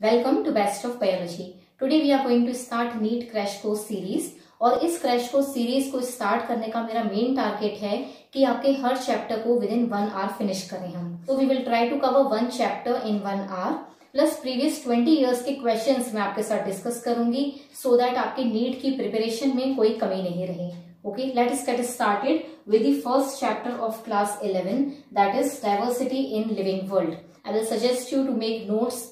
Welcome to Best of Biology. Today we are going to start NEET Crash Course Series और इस crash course series को start करने का मेरा main target है कि आपके हर चैप्टर को विद इन 1 आवर फिनिश करें हम। तो we will try to cover 1 chapter in 1 hour plus previous 20 years के क्वेश्चंस मैं आपके साथ डिस्कस करूंगी सो दैट आपके नीट की प्रिपरेशन में कोई कमी नहीं रहे। Okay, let us get started with the first chapter of class 11, that is diversity in living world. I will suggest you to make notes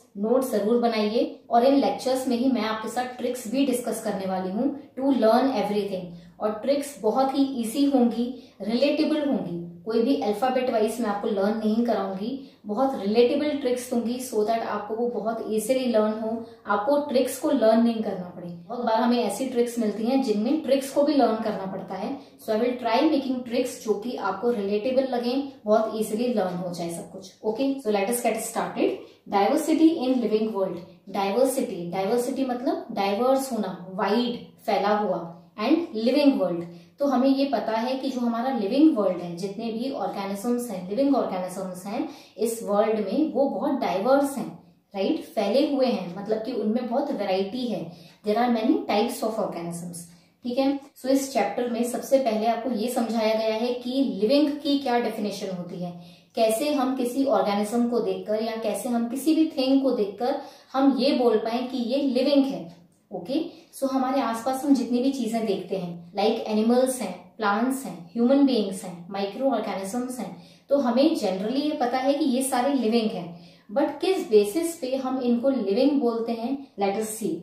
जरूर बनाइए और इन लेक्चर्स में ही मैं आपके साथ ट्रिक्स भी डिस्कस करने वाली हूँ टू लर्न एवरीथिंग। और ट्रिक्स बहुत ही इजी होंगी, रिलेटेबल होंगी, कोई भी अल्फाबेट वाइज मैं आपको लर्न नहीं कराऊंगी, बहुत रिलेटेबल ट्रिक्स दूंगी सो दैट आपको वो बहुत इजीली लर्न हो, आपको ट्रिक्स को लर्न नहीं करना पड़े। बहुत बार हमें ऐसी ट्रिक्स मिलती हैं जिनमें ट्रिक्स को भी लर्न करना पड़ता है। So I will try making tricks जो कि आपको रिलेटेबल लगे, बहुत इजीली लर्न हो जाए सब कुछ। Okay, so let us get started. Diversity in living world. Diversity मतलब डाइवर्स होना, वाइड, फैला हुआ, एंड लिविंग वर्ल्ड। तो हमें ये पता है कि जो हमारा लिविंग वर्ल्ड है, जितने भी ऑर्गेनिजम्स हैं, लिविंग ऑर्गेनिजम्स हैं इस वर्ल्ड में, वो बहुत डाइवर्स हैं, राइट, फैले हुए हैं, मतलब कि उनमें बहुत वैरायटी है। There are many types of organisms. ठीक है, सो इस चैप्टर में सबसे पहले आपको ये समझाया गया है कि लिविंग की क्या डेफिनेशन होती है, कैसे हम किसी ऑर्गेनिज्म को देखकर या कैसे हम किसी भी थिंग को देखकर हम ये बोल पाए कि ये लिविंग है। ओके, सो हमारे आसपास हम जितनी भी चीजें देखते हैं, लाइक एनिमल्स हैं, प्लांट्स हैं, ह्यूमन बीइंग्स हैं, माइक्रो ऑर्गेनिजम्स हैं, तो हमें जनरली ये पता है कि ये सारे लिविंग हैं। बट किस बेसिस पे हम इनको लिविंग बोलते हैं, लेट अस सी।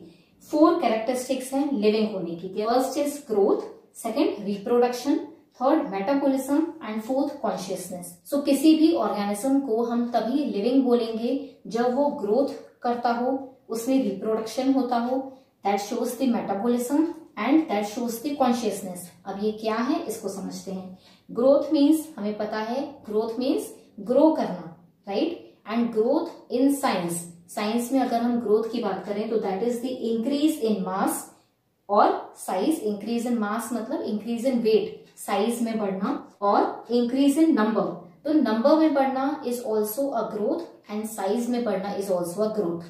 4 कैरेक्टरिस्टिक्स हैं लिविंग होने की। First is growth, second reproduction, third metabolism and fourth consciousness. So किसी भी ऑर्गेनिज्म को हम तभी लिविंग बोलेंगे जब वो ग्रोथ करता हो, उसमें रिप्रोडक्शन होता हो, that shows the metabolism and that shows the consciousness. अब ये क्या है इसको समझते हैं। ग्रोथ मीन्स हमें पता है, ग्रोथ मीन्स ग्रो करना, right, and growth in science में अगर हम ग्रोथ की बात करें तो that is the increase in mass और साइज। इंक्रीज इन मास मतलब इंक्रीज इन वेट, साइज में बढ़ना, और इंक्रीज इन नंबर, तो नंबर में बढ़ना is also a growth and size में बढ़ना इज ऑल्सो अ ग्रोथ।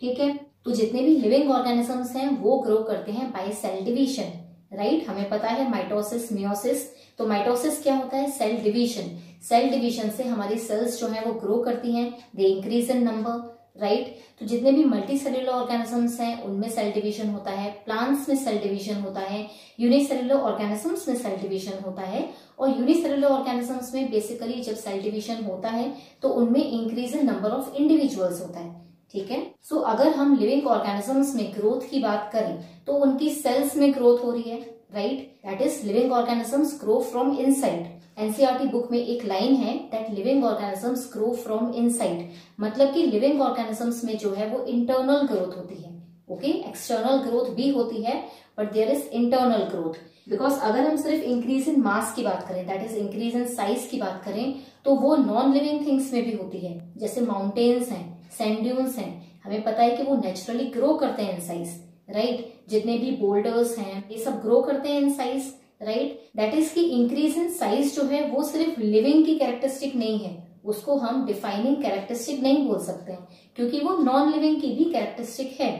ठीक है, तो जितने भी लिविंग ऑर्गेनिजम्स हैं वो ग्रो करते हैं बाय सेल डिवीजन, राइट। हमें पता है माइटोसिस, मियोसिस। तो माइटोसिस क्या होता है, सेल डिवीजन। सेल डिवीजन से हमारी सेल्स जो है वो ग्रो करती हैं, they increase in number, right. तो जितने भी मल्टी सेल्यूलर ऑर्गेनिजम्स हैं उनमें सेल डिवीजन होता है, प्लांट्स में सेल डिवीजन होता है, यूनिसेल्युलर ऑर्गेनिजम्स में सेल डिवीजन होता है। और यूनिसेल्युलर ऑर्गेनिजम्स में बेसिकली जब सेल डिवीजन होता है तो उनमें increase in number of individuals होता है। ठीक है, सो अगर हम लिविंग ऑर्गेनिजम्स में ग्रोथ की बात करें तो उनकी सेल्स में ग्रोथ हो रही है, right, that is living organisms grow from inside. NCERT book में एक लाइन है that living organisms grow from inside, मतलब कि लिविंग ऑर्गेनिजम्स में जो है वो इंटरनल ग्रोथ होती है। ओके, एक्सटर्नल ग्रोथ भी होती है but there is internal growth. Because अगर हम सिर्फ इंक्रीज इन मास की बात करें, that is increase in size की बात करें, तो वो नॉन लिविंग थिंग्स में भी होती है। जैसे माउंटेन्स हैं, सैंड ड्यून्स हैं, हमें पता है कि वो नेचुरली ग्रो करते हैं इन साइज, राइट। जितने भी बोल्डर्स हैं ये सब ग्रो करते हैं in size, right. That is की इंक्रीज इन साइज जो है वो सिर्फ लिविंग की कैरेक्टरिस्टिक नहीं है, उसको हम डिफाइनिंग कैरेक्टरिस्टिक नहीं बोल सकते हैं क्योंकि वो नॉन लिविंग की भी कैरेक्टरिस्टिक है,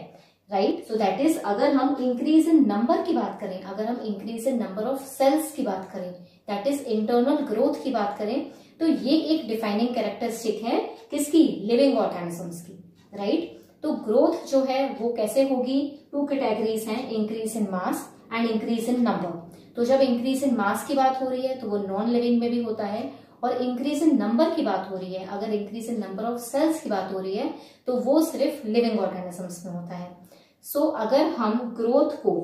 राइट। सो दैट इज अगर हम इंक्रीज इन नंबर की बात करें, अगर हम increase in number of cells की बात करें, दैट इज इंटरनल ग्रोथ की बात करें, तो ये एक डिफाइनिंग कैरेक्टरिस्टिक है किसकी, लिविंग ऑर्गेनिजम्स की, राइट। तो ग्रोथ जो है वो कैसे होगी, 2 कैटेगरीज हैं, increase in mass and increase in number. तो जब इंक्रीज इन मास की बात हो रही है तो वो नॉन लिविंग में भी होता है, और इंक्रीज इन नंबर की बात हो रही है, अगर increase in number of cells की बात हो रही है तो वो सिर्फ लिविंग ऑर्गेनिजम्स में होता है। सो अगर हम ग्रोथ को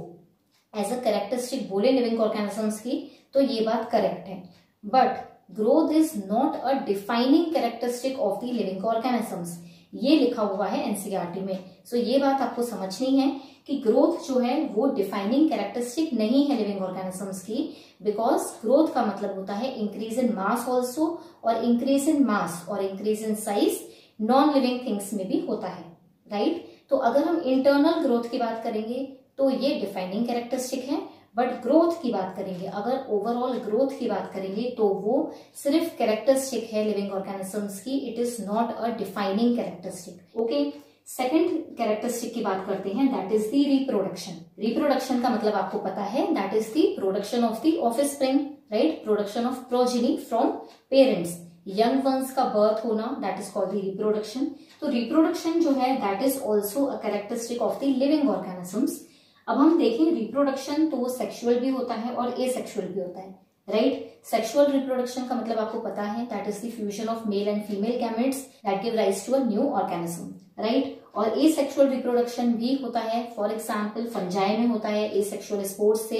एज अ कैरेक्टरिस्टिक बोले लिविंग ऑर्गेनिजम्स की तो ये बात करेक्ट है, but growth is not a defining characteristic of the living organisms, ये लिखा हुआ है एनसीईआरटी में। सो ये बात आपको समझनी है कि ग्रोथ जो है वो डिफाइनिंग कैरेक्टरिस्टिक नहीं है लिविंग ऑर्गेनिजम्स की, बिकॉज ग्रोथ का मतलब होता है इंक्रीज इन मास ऑल्सो, और इंक्रीज इन मास और increase in size non living things में भी होता है, राइट। तो अगर हम इंटरनल ग्रोथ की बात करेंगे तो ये डिफाइनिंग कैरेक्टरिस्टिक है, बट ग्रोथ की बात करेंगे, अगर ओवरऑल ग्रोथ की बात करेंगे तो वो सिर्फ कैरेक्टरिस्टिक है लिविंग ऑर्गेनिजम्स की, it is not a defining characteristic. Okay, second characteristic की बात करते हैं, that is the reproduction. Reproduction का मतलब आपको पता है, that is the production of the offspring, right, production of progeny from parents, young ones का बर्थ होना, that is called the reproduction. तो रिप्रोडक्शन जो है that is also a characteristic of the living organisms. अब हम देखें reproduction तो sexual भी होता है और एसेक्सुअल भी होता है, राइट। सेक्सुअल रिप्रोडक्शन का मतलब आपको पता है, that is the fusion of male and female gametes that give rise to a new organism, right. और एसेक्सुअल रिप्रोडक्शन भी होता है, फॉर एग्जाम्पल फंजाई में होता है, एसेक्सुअल स्पोर्स से,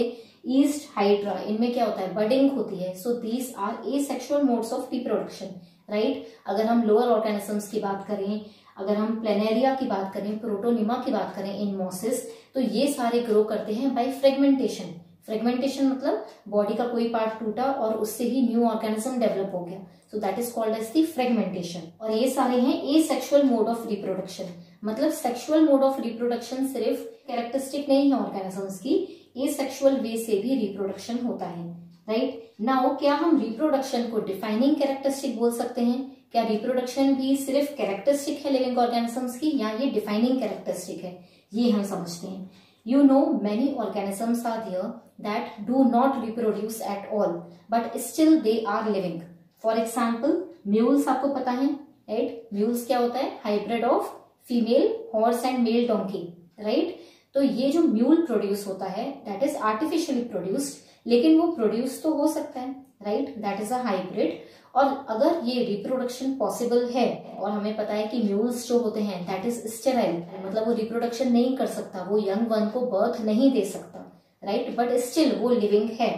ईस्ट, हाइड्रा, इनमें क्या होता है, बडिंग होती है। So these are asexual modes of reproduction, right. अगर हम लोअर ऑर्गेनिजम्स की बात करें, अगर हम प्लेनेरिया की बात करें, प्रोटोनिमा की बात करें, इन मॉसिस, तो ये सारे ग्रो करते हैं बाय फ्रेगमेंटेशन। फ्रेगमेंटेशन मतलब बॉडी का कोई पार्ट टूटा और उससे ही न्यू ऑर्गेनिज्म डेवलप हो गया, so that is called as the fragmentation. और ये सारे हैं एसेक्सुअल मोड ऑफ रिप्रोडक्शन। मतलब सेक्सुअल मोड ऑफ रिप्रोडक्शन सिर्फ कैरेक्टरिस्टिक नहीं है ऑर्गेनिजम्स की, एसेक्सुअल वे से भी रिप्रोडक्शन होता है, राइट। नाउ क्या हम रिप्रोडक्शन को डिफाइनिंग कैरेक्टरिस्टिक बोल सकते हैं? क्या रिप्रोडक्शन भी सिर्फ कैरेक्टरिस्टिक है लिविंग ऑर्गेनिजम्स की, या ये डिफाइनिंग कैरेक्टरिस्टिक है? ये हम समझते हैं। You know many organisms are there that do not reproduce at all, but still they are living. For example, mules आपको पता है, right? Mules क्या होता है? Hybrid of female horse and male donkey, right? तो ये जो mule produce होता है, that is artificially produced, लेकिन वो produce तो हो सकता है, right? That is a hybrid. और अगर ये रिप्रोडक्शन पॉसिबल है, और हमें पता है कि म्यूल्स जो होते हैं दैट इज स्टेराइल, मतलब वो रिप्रोडक्शन नहीं कर सकता, वो यंग वन को बर्थ नहीं दे सकता, राइट, बट स्टिल वो लिविंग है,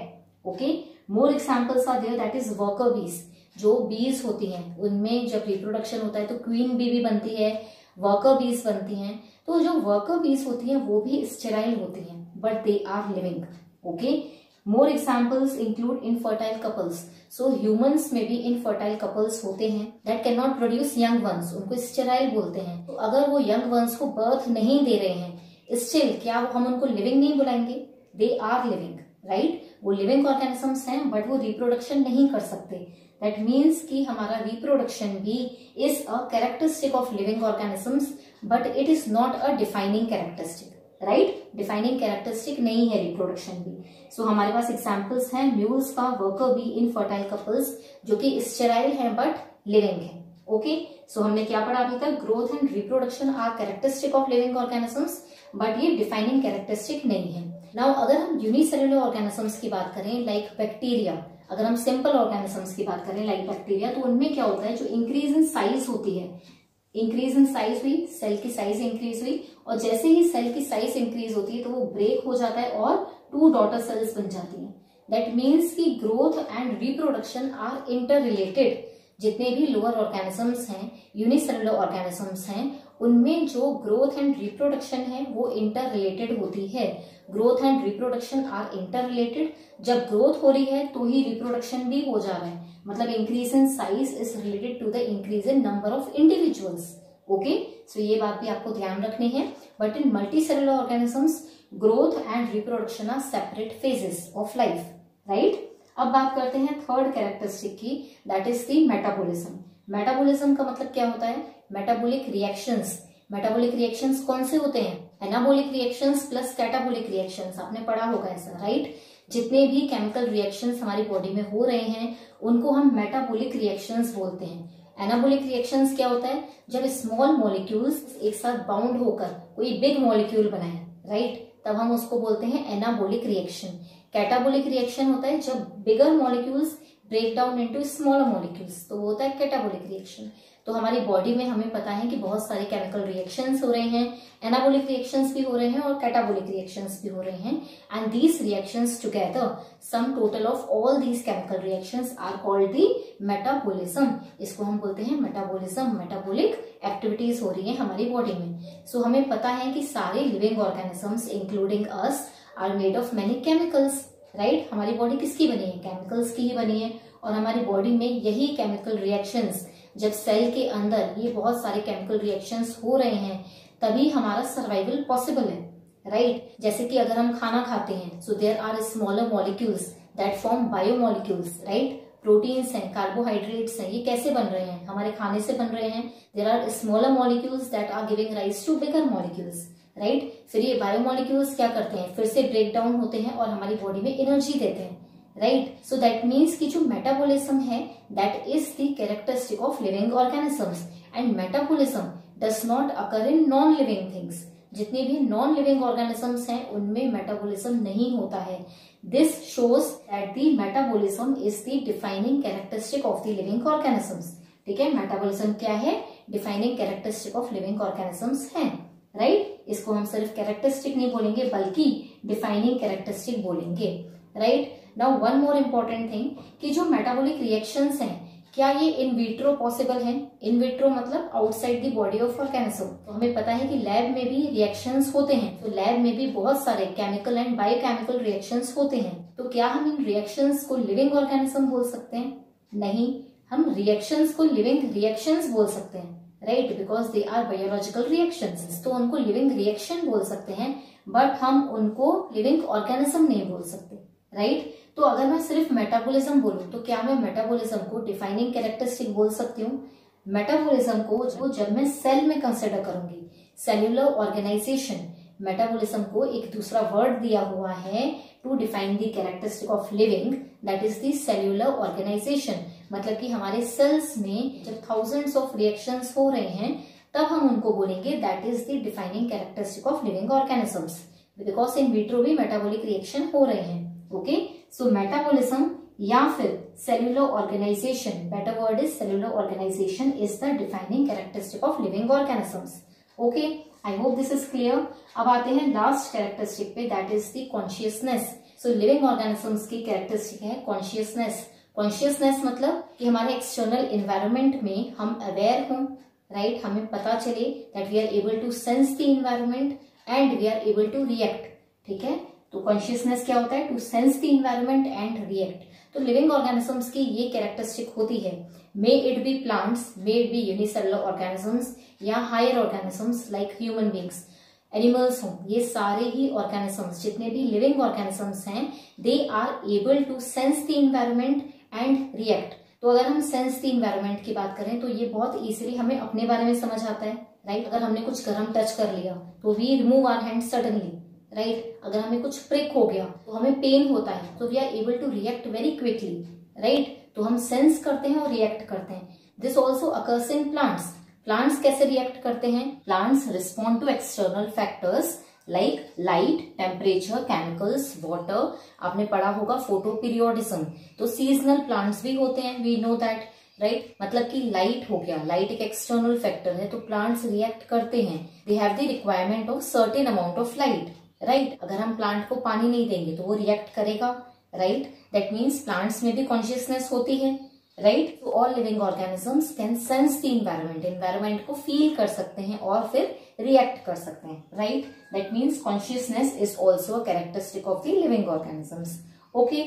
okay. More examples are there, that is worker bees. जो बीज होती हैं उनमें जब रिप्रोडक्शन होता है तो क्वीन बी भी बनती है, वर्कर बीज बनती हैं। तो जो वर्कर बीज होती हैं वो भी स्टेराइल होती हैं, but they are living, okay. More examples include infertile couples. So humans में भी infertile couples होते हैं that cannot produce young ones. उनको sterile बोलते हैं। तो अगर वो young ones को birth नहीं दे रहे हैं, still क्या हम उनको living नहीं बुलाएंगे? They are living, right? वो living organisms हैं, but वो reproduction नहीं कर सकते। That means कि हमारा reproduction भी is a characteristic of living organisms, but it is not a defining characteristic. Right, defining characteristic नहीं है रिप्रोडक्शन भी। सो हमारे पास एग्जांपल्स हैं म्यूल्स का, वर्कर बी, इनफर्टाइल कपल्स जो कि स्टेराइल हैं बट लिविंग है, ओके। सो हमने क्या पढ़ा अभी तक? Growth and reproduction are characteristic of living organisms, but ये डिफाइनिंग कैरेक्टरिस्टिक नहीं है। नाउ अगर हम यूनिसेलुलर ऑर्गेनिजम्स की बात करें, लाइक बैक्टीरिया, अगर हम सिंपल ऑर्गेनिजम्स की बात करें लाइक बैक्टीरिया, तो उनमें क्या होता है, जो इंक्रीज इन साइज होती है, इंक्रीज इन साइज हुई, सेल की साइज इंक्रीज हुई, और जैसे ही सेल की साइज इंक्रीज होती है तो वो ब्रेक हो जाता है और 2 डॉटर सेल्स बन जाती हैं। दैट मीन्स कि growth and reproduction are interrelated. जितने भी लोअर ऑर्गेनिजम्स हैं, यूनिसेलुलर ऑर्गेनिजम्स हैं, उनमें जो ग्रोथ एंड रिप्रोडक्शन है वो इंटर रिलेटेड होती है। Growth and reproduction are interrelated. जब ग्रोथ हो रही है तो ही रिप्रोडक्शन भी हो जा रहा है, मतलब increase in size is related to the increase in number of individuals, okay. So ये बात भी आपको ध्यान रखनी है। But in multicellular organisms growth and reproduction are separate phases of life, right. अब बात करते हैं थर्ड कैरेक्टरिस्टिक की, that is the metabolism. Metabolism का मतलब क्या होता है? Metabolic reactions. मेटाबॉलिक रिएक्शंस कौन से होते हैं? Anabolic reactions plus catabolic reactions, आपने पढ़ा होगा ऐसा, राइट। जितने भी केमिकल रिएक्शंस हमारी बॉडी में हो रहे हैं उनको हम मेटाबॉलिक रिएक्शंस बोलते हैं। एनाबॉलिक रिएक्शंस क्या होता है? जब स्मॉल मॉलिक्यूल्स एक साथ बाउंड होकर कोई बिग मॉलिक्यूल बनाए, राइट, तब हम उसको बोलते हैं एनाबॉलिक रिएक्शन। कैटाबॉलिक रिएक्शन होता है जब bigger molecules break down into smaller molecules, तो वो होता है कैटाबॉलिक रिएक्शन। तो हमारी बॉडी में हमें पता है कि बहुत सारे केमिकल रिएक्शंस हो रहे हैं, एनाबॉलिक रिएक्शंस भी हो रहे हैं और कैटाबॉलिक रिएक्शंस भी हो रहे हैं, and these reactions together, sum total of all these chemical reactions are called the metabolism. इसको हम बोलते हैं मेटाबॉलिज्म। मेटाबॉलिक एक्टिविटीज हो रही है हमारी बॉडी में। सो हमें पता है कि सारे living organisms including us are made of many chemicals, right. हमारी बॉडी किसकी बनी है? केमिकल्स की ही बनी है। और हमारी बॉडी में यही केमिकल रिएक्शंस, जब सेल के अंदर ये बहुत सारे केमिकल रिएक्शंस हो रहे हैं तभी हमारा सर्वाइवल पॉसिबल है, राइट। जैसे कि अगर हम खाना खाते हैं, so there are smaller molecules that form biomolecules, right. Proteins हैं, कार्बोहाइड्रेट्स हैं, ये कैसे बन रहे हैं? हमारे खाने से बन रहे हैं। There are smaller molecules that are giving rise to bigger molecules, right. फिर ये बायोमॉलिक्यूल्स क्या करते हैं? फिर से ब्रेक डाउन होते हैं और हमारी बॉडी में एनर्जी देते हैं, राइट। सो दैट मीन्स कि जो मेटाबॉलिज्म है that is the characteristic of living organisms, and metabolism does not occur in non living things. जितने भी नॉन लिविंग ऑर्गेनिजम्स हैं उनमें मेटाबॉलिज्म नहीं होता है। This shows that the metabolism is the defining characteristic of the living organisms. ठीक है, metabolism क्या है? Defining characteristic of living organisms है, राइट। इसको हम सिर्फ कैरेक्टरिस्टिक नहीं बोलेंगे बल्कि डिफाइनिंग कैरेक्टरिस्टिक बोलेंगे, right. Now one more important thing कि जो मेटाबॉलिक रिएक्शंस हैं क्या ये इन विट्रो पॉसिबल है? इन विट्रो मतलब outside the body of organism. तो हमें पता है कि लैब में भी रिएक्शंस होते हैं, तो लैब में भी बहुत सारे केमिकल एंड बायोकेमिकल रिएक्शंस होते हैं। तो क्या हम इन रिएक्शंस को लिविंग ऑर्गेनिज्म बोल सकते हैं? नहीं, हम रिएक्शंस को लिविंग रिएक्शंस बोल सकते हैं, right, because they are biological reactions. तो उनको लिविंग रिएक्शन बोल सकते हैं, बट हम उनको लिविंग ऑर्गेनिज्म नहीं बोल सकते, राइट। तो अगर मैं सिर्फ मेटाबॉलिज्म बोलूं तो क्या मैं मेटाबॉलिज्म को डिफाइनिंग कैरेक्टरिस्टिक बोल सकती हूँ? मेटाबॉलिज्म को जब मैं सेल में कंसिडर करूंगी, सेल्यूलर ऑर्गेनाइजेशन, मेटाबॉलिज्म को एक दूसरा वर्ड दिया हुआ है to define the characteristic of living, that is the cellular organisation. मतलब कि हमारे सेल्स में जब थाउजेंड्स ऑफ रिएक्शंस हो रहे हैं तब हम उनको बोलेंगे that is the defining characteristic of living organisms, because in vitro भी मेटाबॉलिक रिएक्शन हो रहे हैं। ओके, सो मेटाबॉलिज्म या फिर cellular organisation, better word is cellular organisation is the defining characteristic of living organisms. Okay, I hope this is clear. अब आते हैं last characteristic पे, that is the consciousness. So living organisms की characteristic है consciousness. Consciousness मतलब कि हमारे external environment में हम अवेयर हों, राइट, हमें पता चले that we are able to sense the environment and we are able to react. ठीक है, तो कॉन्शियसनेस क्या होता है? To sense the environment and react. तो लिविंग ऑर्गेनिजम्स की ये कैरेक्टरिस्टिक होती है। May it be plants, may it be unicellular organisms या higher organisms like human beings, animals हों, ये सारे ही ऑर्गेनिजम्स जितने भी लिविंग ऑर्गेनिजम्स हैं they are able to sense the environment and react. तो अगर हम सेंस द एनवायरनमेंट की बात करें तो ये बहुत इजीली हमें अपने बारे में समझ आता है, राइट। अगर हमने कुछ गर्म टच कर लिया तो we remove our hand suddenly, right. अगर हमें कुछ प्रिक हो गया तो हमें पेन होता है, तो we are able to react very quickly, right. तो हम सेंस करते हैं और रिएक्ट करते हैं। This also occurs in plants. Plants कैसे रिएक्ट करते हैं? Plants respond to external factors like light, temperature, chemicals, water. आपने पढ़ा होगा फोटो पीरियोडिज्म। तो सीजनल प्लांट्स भी होते हैं, वी नो दैट, राइट। मतलब कि लाइट हो गया, लाइट एक एक्सटर्नल फैक्टर है, तो प्लांट्स रिएक्ट करते हैं। They have the requirement of certain amount of light, right. अगर हम प्लांट को पानी नहीं देंगे तो वो रिएक्ट करेगा, राइट। दैट मीन्स प्लांट्स में भी कॉन्शियसनेस होती है, राइट। तो all living organisms can sense the environment, environment को फील कर सकते हैं और फिर रिएक्ट कर सकते हैं, right. That means consciousness is also a characteristic of the living organisms. Okay,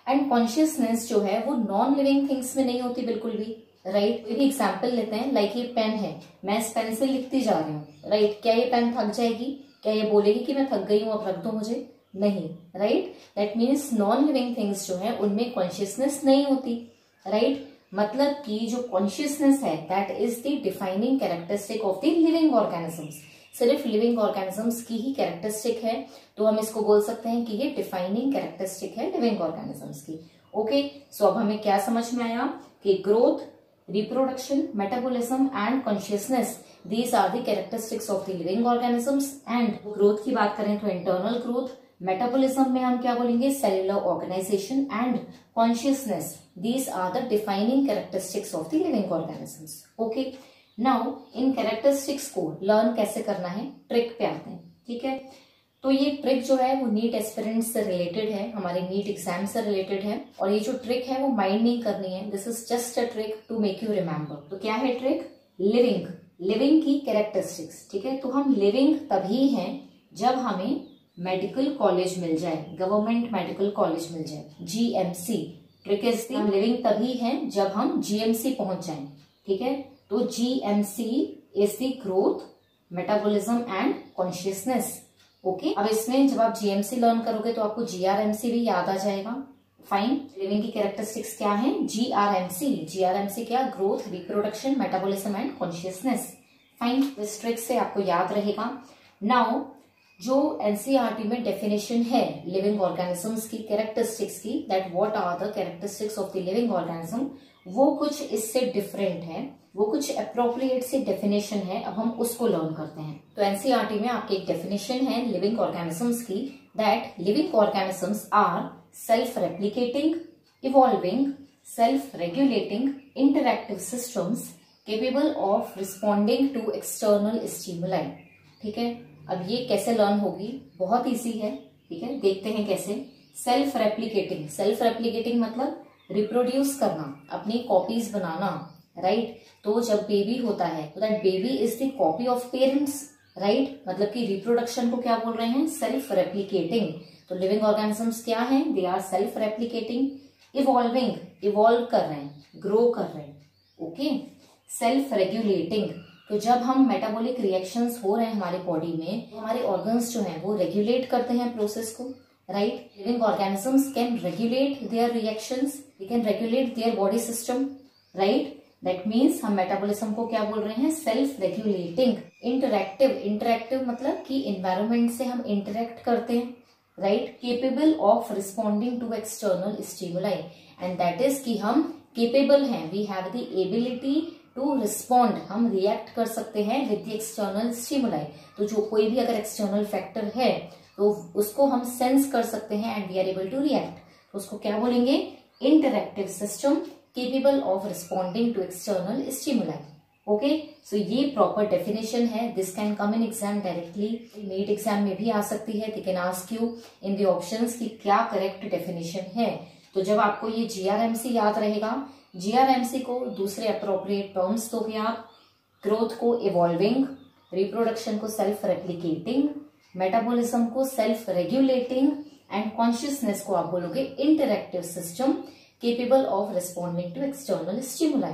and consciousness जो है वो नॉन लिविंग थिंग्स में नहीं होती बिल्कुल भी, राइट। एक एग्जाम्पल लेते हैं, लाइक ये पेन है, मैं इस पेन से लिखती जा रही हूँ, राइट। क्या ये पेन थक जाएगी? क्या ये बोलेगी कि मैं थक गई हूं, अब रख दो मुझे? नहीं, right. That means non living things जो है उनमें कॉन्शियसनेस नहीं होती, राइट। मतलब कि जो कॉन्शियसनेस है that is the defining characteristic of the living organisms. सिर्फ लिविंग ऑर्गेनिजम्स की ही कैरेक्टरिस्टिक है, तो हम इसको बोल सकते हैं कि ये डिफाइनिंग कैरेक्टरिस्टिक है लिविंग ऑर्गेनिजम्स की। ओके, सो अब हमें क्या समझ में आया कि growth, reproduction, metabolism and consciousness, these are the characteristics of the living organisms। and growth की बात करें तो internal growth, metabolism में हम क्या बोलेंगे? cellular organization and consciousness, these are the defining characteristics of the living organisms। okay, now in characteristics को learn कैसे करना है? ट्रिक पे आते हैं, ठीक है। तो ये ट्रिक जो है वो नीट एस्पिरेंट से रिलेटेड है, हमारे नीट एग्जाम से रिलेटेड है, और ये जो ट्रिक है वो माइंड नहीं करनी है, this is just a trick to make you remember. तो क्या है ट्रिक? लिविंग, लिविंग की कैरेक्टरिस्टिक्स, ठीक है। तो हम लिविंग तभी हैं जब हमें मेडिकल कॉलेज मिल जाए, गवर्नमेंट मेडिकल कॉलेज मिल जाए, GMC. Trick is the, living तभी हैं जब हम जीएमसी पहुंच जाएं, ठीक है। तो GMC is the growth, metabolism and consciousness. Okay, अब इसमें जब आप जीएमसी लर्न करोगे तो आपको जीआरएमसी भी याद आ जाएगा, फाइन। लिविंग की कैरेक्टरिस्टिक्स क्या है? GRMC। GRMC क्या? Growth, reproduction, metabolism and consciousness. Fine, इस ट्रिक से आपको याद रहेगा। नाउ जो एनसीईआरटी में डेफिनेशन है लिविंग ऑर्गेनिजम्स की कैरेक्टरिस्टिक्स की, that what are the characteristics of the living organism, वो कुछ इससे डिफरेंट है, वो कुछ अप्रोप्रिएट सी डेफिनेशन है। अब हम उसको लर्न करते हैं। तो एनसीईआरटी में आपकी एक डेफिनेशन है लिविंग ऑर्गेनिजम्स की, that living organisms are self replicating, evolving, self regulating, interactive systems capable of responding to external stimuli. ठीक है, अब ये कैसे लर्न होगी? बहुत इजी है। ठीक है, देखते हैं कैसे। सेल्फ रेप्लिकेटिंग, सेल्फ रेप्लिकेटिंग मतलब रिप्रोड्यूस करना, अपनी कॉपीज बनाना, राइट। तो जब बेबी होता है तो that baby is the copy of parents, right. मतलब कि रिप्रोडक्शन को क्या बोल रहे हैं? Self replicating. तो लिविंग ऑर्गेनिजम्स क्या हैं? They are self replicating, evolving, evolve कर रहे हैं, ग्रो कर रहे हैं, ओके। सेल्फ रेगुलेटिंग, तो जब हम मेटाबॉलिक रिएक्शंस हो रहे हैं हमारे बॉडी में, तो हमारे ऑर्गन्स जो हैं वो रेगुलेट करते हैं प्रोसेस को, right. Living organisms can regulate there reactions, they can regulate their body system, right. That means हम मेटाबॉलिज्म को क्या बोल रहे हैं? Self regulating. इंटरैक्टिव, इंटरैक्टिव मतलब कि एनवायरनमेंट से हम इंटरैक्ट करते हैं, राइट। Capable of responding to external stimuli, and that is कि हम केपेबल हैं, we have the ability to respond, हम रिएक्ट कर सकते हैं विद द एक्सटर्नल स्टिमुलाई। तो जो कोई भी अगर एक्सटर्नल फैक्टर है तो उसको हम सेंस कर सकते हैं and we are able to react. तो उसको क्या बोलेंगे? Interactive system capable of responding to external stimuli. Okay, so ये प्रॉपर डेफिनेशन है। This can come in exam directly, NEET exam में भी आ सकती है। They can ask you in the options कि क्या करेक्ट डेफिनेशन है। तो जब आपको ये GRMC याद रहेगा, GRMC को दूसरे अप्रोप्रिएट टर्म्स दोगे आप। ग्रोथ को इवॉल्विंग, रिप्रोडक्शन को सेल्फ रेप्लिकेटिंग, मेटाबॉलिज्म को सेल्फ रेगुलेटिंग एंड कॉन्शियसनेस को आप बोलोगे interactive system capable of responding to external stimuli.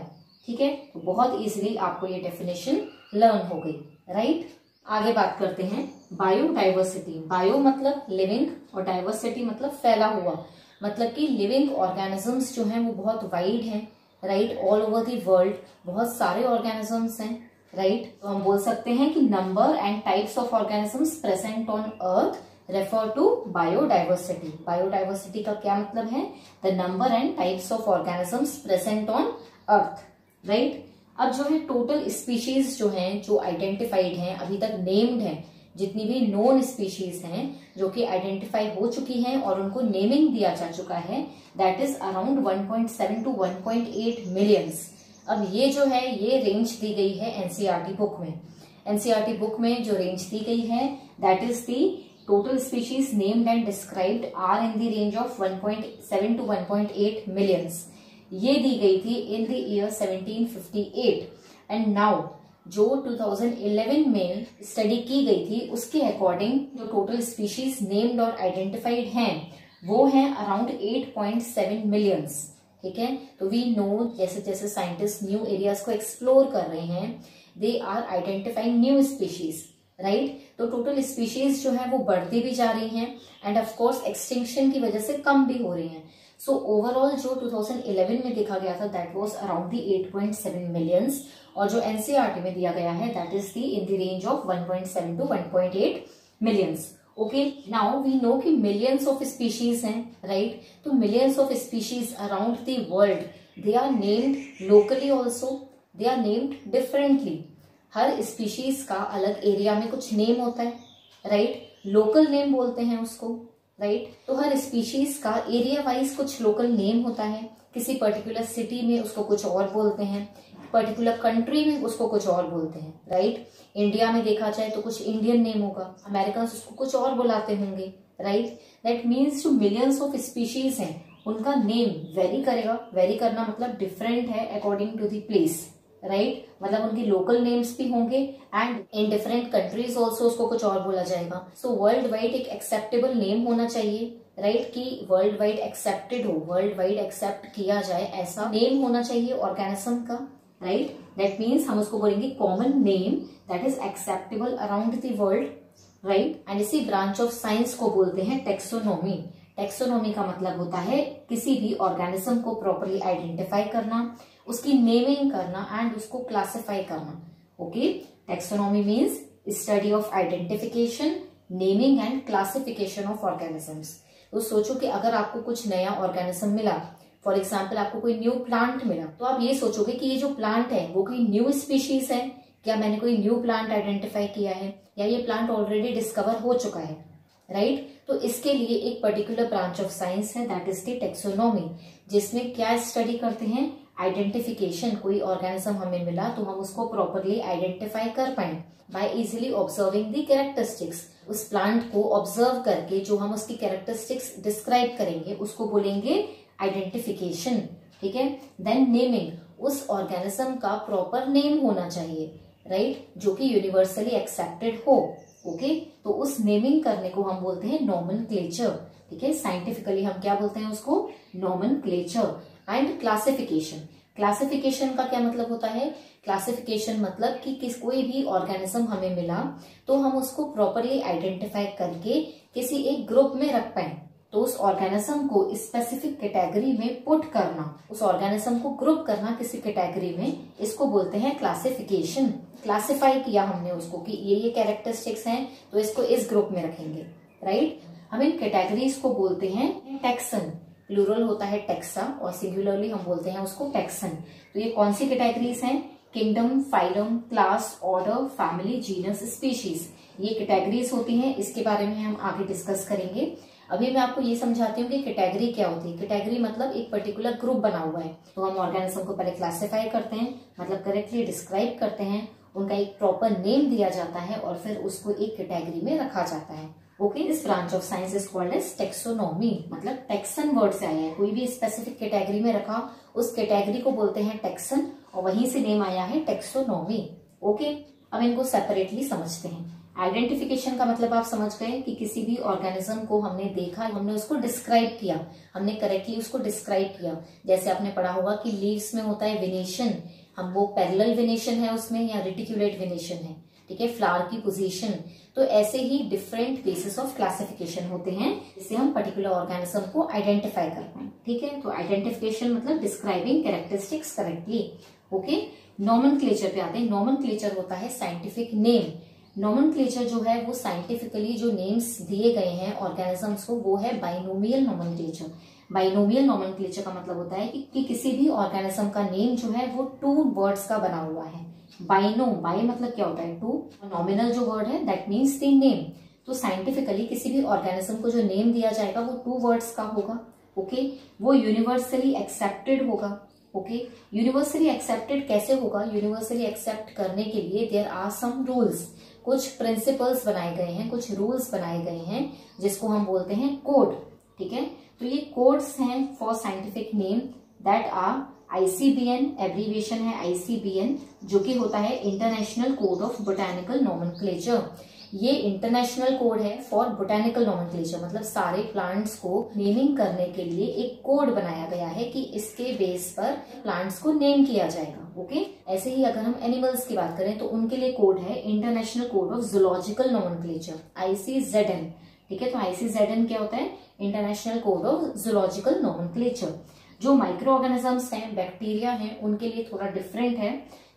ठीक है, तो बहुत इजीली आपको ये डेफिनेशन लर्न हो गई, राइट। आगे बात करते हैं बायोडाइवर्सिटी। बायो मतलब लिविंग और डाइवर्सिटी मतलब फैला हुआ, मतलब कि लिविंग ऑर्गेनिजम्स जो हैं वो बहुत वाइड हैं, right. All over the world बहुत सारे ऑर्गेनिजम्स हैं, राइट। तो हम बोल सकते हैं कि number and types of organisms present on earth refer to biodiversity. Biodiversity का क्या मतलब है? The number and types of organisms present on earth, right. अब जो है टोटल स्पीशीज जो हैं, जो आइडेंटिफाइड हैं, अभी तक नेम्ड हैं, जितनी भी नोन स्पीशीज हैं जो कि आइडेंटिफाई हो चुकी हैं और उनको नेमिंग दिया जा चुका है, that is around 1.7 to 1.8 millions. अब ये जो है ये रेंज दी गई है एनसीईआरटी बुक में। एनसीईआरटी बुक में जो रेंज दी गई है that is the total species named and described are in the range of 1.7 to 1.8 millions. ये दी गई थी in the year 1758 and now जो 2011 में स्टडी की गई थी उसके अकॉर्डिंग जो टोटल स्पीशीज नेम्ड और आइडेंटिफाइड हैं वो हैं अराउंड 8.7 मिलियंस। ठीक है, तो वी नो जैसे जैसे साइंटिस्ट न्यू एरियाज को एक्सप्लोर कर रहे हैं, they are identifying new species, right. तो टोटल स्पीशीज जो है वो बढ़ती भी जा रही हैं एंड ऑफ कोर्स एक्सटिंक्शन की वजह से कम भी हो रही हैं। सो ओवरऑल जो 2011 में देखा गया था that was around the 8.7 millions, और जो एनसीईआरटी में दिया गया है that is the in the range of 1.7 to 1.8 millions. Okay, now we know कि मिलियंस ऑफ स्पीशीज हैं, राइट। तो millions of species around the world, they are named locally also, they are named differently. हर species का अलग area में कुछ name होता है, राइट। लोकल नेम बोलते हैं उसको, राइट। तो हर स्पीशीज का एरिया वाइज कुछ लोकल नेम होता है। किसी पर्टिकुलर सिटी में उसको कुछ और बोलते हैं, पर्टिकुलर कंट्री में उसको कुछ और बोलते हैं, राइट। इंडिया में देखा जाए तो कुछ इंडियन नेम होगा, अमेरिकन उसको कुछ और बुलाते होंगे, राइट। दैट मीन्स जो मिलियंस ऑफ स्पीशीज हैं उनका नेम वेरी करेगा। वेरी करना मतलब डिफरेंट है according to the place, right. मतलब उनके लोकल नेम्स भी होंगे and in different countries also उसको कुछ और बोला जाएगा। सो वर्ल्ड वाइड एक एक्सेप्टेबल नेम होना चाहिए, राइट, कि वर्ल्ड वाइड एक्सेप्टेड हो, वर्ल्ड वाइड एक्सेप्ट किया जाए ऐसा नेम होना चाहिए ऑर्गेनिज्म का, राइट। दैट मीन्स हम उसको बोलेंगे common name that is acceptable around the world, right. And इसी ब्रांच ऑफ साइंस को बोलते हैं टेक्सोनॉमी। टेक्सोनॉमी का मतलब होता है किसी भी ऑर्गेनिज्म को प्रॉपरली आइडेंटिफाई करना, उसकी नेमिंग करना एंड उसको क्लासिफाई करना। Okay, taxonomy means study of identification, naming and classification of organisms. तो सोचो कि अगर आपको कुछ नया ऑर्गेनिज्म मिला, फॉर एग्जाम्पल आपको कोई न्यू प्लांट मिला, तो आप ये सोचोगे कि ये जो प्लांट है वो कोई न्यू स्पीशीज है, क्या मैंने कोई न्यू प्लांट आइडेंटिफाई किया है, या ये प्लांट ऑलरेडी डिस्कवर हो चुका है, राइट? तो इसके लिए एक पर्टिकुलर ब्रांच ऑफ साइंस है, दैट इज द टेक्सोनॉमी, जिसमें क्या स्टडी करते हैं, आइडेंटिफिकेशन। कोई ऑर्गेनिज्म हमें मिला तो हम उसको प्रॉपरली आइडेंटिफाई कर pi by easily observing the characteristics. उस प्लांट को ऑब्जर्व करके जो हम उसकी कैरेक्टरिस्टिक्स डिस्क्राइब करेंगे उसको बोलेंगे आइडेंटिफिकेशन, ठीक है। देन नेमिंग, उस ऑर्गेनिज्म का प्रॉपर नेम होना चाहिए, राइट, जो कि यूनिवर्सली एक्सेप्टेड हो। ओके, तो उस नेमिंग करने को हम बोलते हैं नॉमेनक्लेचर, ठीक है। साइंटिफिकली हम क्या बोलते हैं उसको, नॉमेनक्लेचर। एंड क्लासिफिकेशन, क्लासिफिकेशन का क्या मतलब होता है, क्लासिफिकेशन मतलब कि कोई भी ऑर्गेनिज्म हमें मिला तो हम उसको प्रॉपरली आइडेंटिफाई करके किसी एक ग्रुप में रख पाए, तो उस ऑर्गेनिज्म को स्पेसिफिक कैटेगरी में पुट करना, उस ऑर्गेनिज्म को ग्रुप करना किसी कैटेगरी में, इसको बोलते हैं क्लासिफिकेशन। क्लासिफाई किया हमने उसको कि ये कैरेक्टरिस्टिक्स हैं तो इसको इस ग्रुप में रखेंगे, राइट। हम इन कैटेगरीज को बोलते हैं टैक्सन, प्लूरल होता है टेक्सा और सिंगुलरली हम बोलते हैं उसको टैक्सन। तो ये कौन सी कैटेगरीज हैं, kingdom, phylum, class, order, family, genus, species, ये कैटेगरीज होती हैं। इसके बारे में हम आगे डिस्कस करेंगे। अभी मैं आपको ये समझाती हूँ कि कैटेगरी क्या होती है। कैटेगरी मतलब एक पर्टिकुलर ग्रुप बना हुआ है, तो हम ऑर्गेनिज्म को पहले क्लासिफाई करते हैं, मतलब करेक्टली डिस्क्राइब करते हैं, उनका एक प्रॉपर नेम दिया जाता है और फिर उसको एक कैटेगरी में रखा जाता है। Okay, this branch of science is called as taxonomy, मतलब टेक्सन वर्ड से आया है, कोई भी स्पेसिफिक कैटेगरी में रखा उस कैटेगरी को बोलते हैं टेक्सन और वहीं से नेम आया है टेक्सोनॉमी। ओके, अब इनको सेपरेटली समझते हैं। आइडेंटिफिकेशन का मतलब आप समझ गए कि किसी भी ऑर्गेनिज्म को हमने देखा, हमने उसको डिस्क्राइब किया, हमने करेक्टली उसको डिस्क्राइब किया। जैसे आपने पढ़ा होगा कि लीव्स में होता है वेनेशन, हम वो पैरेलल वेनेशन है उसमें या रेटिकुलेट वेनेशन है, ठीक है, फ्लावर की पोजीशन। तो ऐसे ही डिफरेंट बेसिस ऑफ क्लासिफिकेशन होते हैं जिससे हम पर्टिकुलर ऑर्गेनिज्म को आइडेंटिफाई कर पाए, ठीक है। तो आइडेंटिफिकेशन मतलब describing characteristics correctly. Okay, nomenclature पे आते हैं। नॉमेनक्लेचर होता है साइंटिफिक नेम। नॉमेनक्लेचर जो है वो साइंटिफिकली जो नेम्स दिए गए हैं ऑर्गेनिजम्स को, वो है बाइनोमियल नॉमेनक्लेचर। बाइनोमियल नॉमेनक्लेचर का मतलब होता है कि किसी भी ऑर्गेनिज्म का नेम जो है वो 2 वर्ड्स का बना हुआ है। बाइनो, बाई मतलब क्या होता है 2, नॉमिनल जो वर्ड है दैट मीन्स द नेम। तो साइंटिफिकली किसी भी ऑर्गेनिज्म को जो नेम दिया जाएगा वो 2 वर्ड्स का होगा। ओके, वो यूनिवर्सली एक्सेप्टेड होगा। ओके, यूनिवर्सली एक्सेप्टेड कैसे होगा, यूनिवर्सली एक्सेप्ट करने के लिए देयर आर सम रूल्स, कुछ प्रिंसिपल्स बनाए गए हैं, कुछ रूल्स बनाए गए हैं जिसको हम बोलते हैं कोड, ठीक है। तो ये कोड्स हैं for scientific name that are ICBN, abbreviation है ICBN, जो कि होता है international code of botanical nomenclature. ये इंटरनेशनल कोड है फॉर बोटैनिकल नॉमेनक्लेचर, मतलब सारे प्लांट्स को नेमिंग करने के लिए एक कोड बनाया गया है कि इसके बेस पर प्लांट्स को नेम किया जाएगा। ओके, ऐसे ही अगर हम एनिमल्स की बात करें तो उनके लिए कोड है international code of zoological nomenclature, ICZN, ठीक है। तो ICZN क्या होता है, international code of zoological nomenclature. जो माइक्रो ऑर्गेनिजम्स हैं, बैक्टीरिया हैं, उनके लिए थोड़ा डिफरेंट है,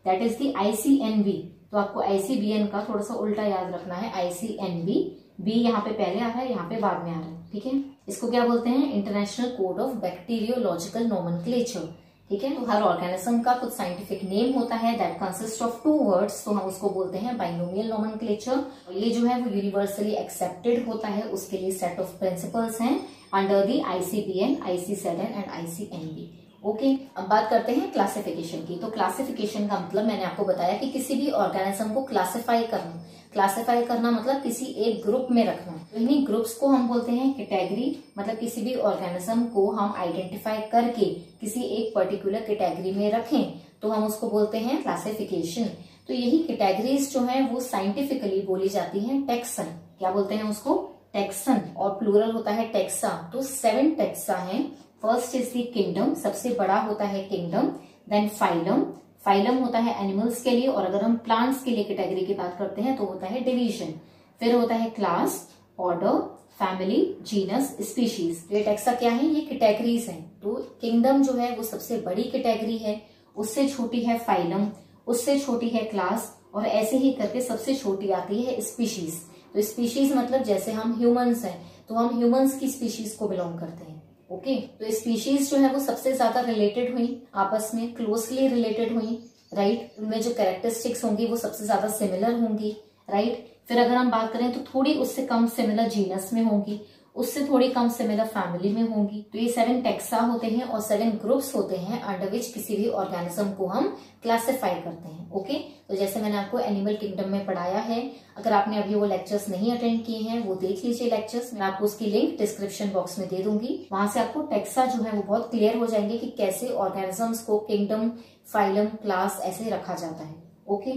दैट इज दी ICNB। तो आपको ICBN का थोड़ा सा उल्टा याद रखना है, ICNB, बी यहाँ पे पहले आ रहा है, यहाँ पे बाद में आ रहा है, ठीक है। इसको क्या बोलते हैं, international code of bacteriological nomenclature, ठीक है। तो हर ऑर्गेनिज्म का कुछ साइंटिफिक नेम होता है दैट कंसिस्ट ऑफ 2 वर्ड्स, तो हम उसको बोलते हैं बाइनोमियल नॉमेनक्लेचर। ये जो है वो यूनिवर्सली एक्सेप्टेड होता है, उसके लिए सेट ऑफ प्रिंसिपल्स हैं under the ICBN, ICZN and ICNB। Okay, अब बात करते हैं क्लासिफिकेशन की। तो क्लासिफिकेशन का मतलब मैंने आपको बताया कि किसी भी ऑर्गेनिज्म को क्लासिफाई करना। क्लासिफाई करना मतलब किसी एक ग्रुप में रखना। तो इन्हीं ग्रुप्स को हम बोलते हैं कैटेगरी, मतलब किसी भी ऑर्गेनिज्म को हम आइडेंटिफाई करके किसी एक पर्टिकुलर कैटेगरी में रखें तो हम उसको बोलते हैं क्लासिफिकेशन। तो यही कैटेगरीज जो है वो साइंटिफिकली बोली जाती है टैक्सन। क्या बोलते हैं उसको, टैक्सन, और प्लूरल होता है टैक्सा। तो 7 टैक्सा हैं। फर्स्ट इज दी किंगडम, सबसे बड़ा होता है किंगडम। देन फाइलम, फाइलम होता है एनिमल्स के लिए, और अगर हम प्लांट्स के लिए कैटेगरी की बात करते हैं तो होता है डिवीजन। फिर होता है class, order, family, genus, species. ये टेक्सा क्या है? ये कैटेगरीज हैं। तो किंगडम जो है वो सबसे बड़ी कैटेगरी है, उससे छोटी है फाइलम, उससे छोटी है क्लास, और ऐसे ही करके सबसे छोटी आती है स्पीशीज। तो स्पीशीज मतलब जैसे हम ह्यूमंस हैं तो हम ह्यूमंस की स्पीशीज को बिलोंग करते हैं। ओके, तो स्पीशीज जो है वो सबसे ज्यादा रिलेटेड हुई, आपस में क्लोजली रिलेटेड हुई, राइट। उनमें जो कैरेक्टरिस्टिक्स होंगी वो सबसे ज्यादा सिमिलर होंगी, राइट। फिर अगर हम बात करें तो थोड़ी उससे कम सिमिलर जीनस में होंगी, उससे थोड़ी कम सिमिलर फैमिली में होंगी। तो ये 7 टेक्सा होते हैं और 7 ग्रुप्स होते हैं अंडर विच किसी भी ऑर्गेनिज्म को हम क्लासिफाई करते हैं। ओके, तो जैसे मैंने आपको एनिमल किंगडम में पढ़ाया है, अगर आपने अभी वो लेक्चर्स नहीं अटेंड किए हैं वो देख लीजिए लेक्चर्स, मैं आपको उसकी लिंक डिस्क्रिप्शन बॉक्स में दे दूंगी। वहां से आपको टेक्सा जो है वो बहुत क्लियर हो जाएंगे कि कैसे ऑर्गेनिजम्स को किंगडम, फाइलम, क्लास ऐसे रखा जाता है। ओके,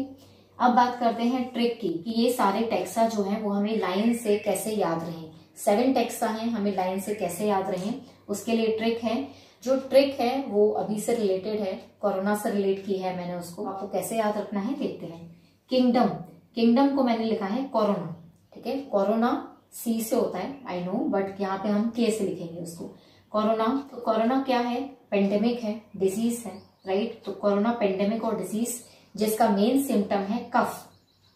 अब बात करते हैं ट्रिक की कि ये सारे टेक्सा जो है वो हमें लाइन से कैसे याद रहे। 7 टेक्सा हैं, हमें लाइन से कैसे याद रहे उसके लिए ट्रिक है। जो ट्रिक है वो अभी से रिलेटेड है, कोरोना से रिलेट की है मैंने उसको, आपको कैसे याद रखना है देखते हैं। किंगडम, किंगडम को मैंने लिखा है कोरोना, ठीक है। कोरोना सी से होता है आई नो, बट यहाँ पे हम के से लिखेंगे उसको, कोरोना। तो कोरोना क्या है? पेंडेमिक है, डिजीज है, राइट। तो कोरोना पेंडेमिक और डिजीज जिसका मेन सिम्टम है कफ,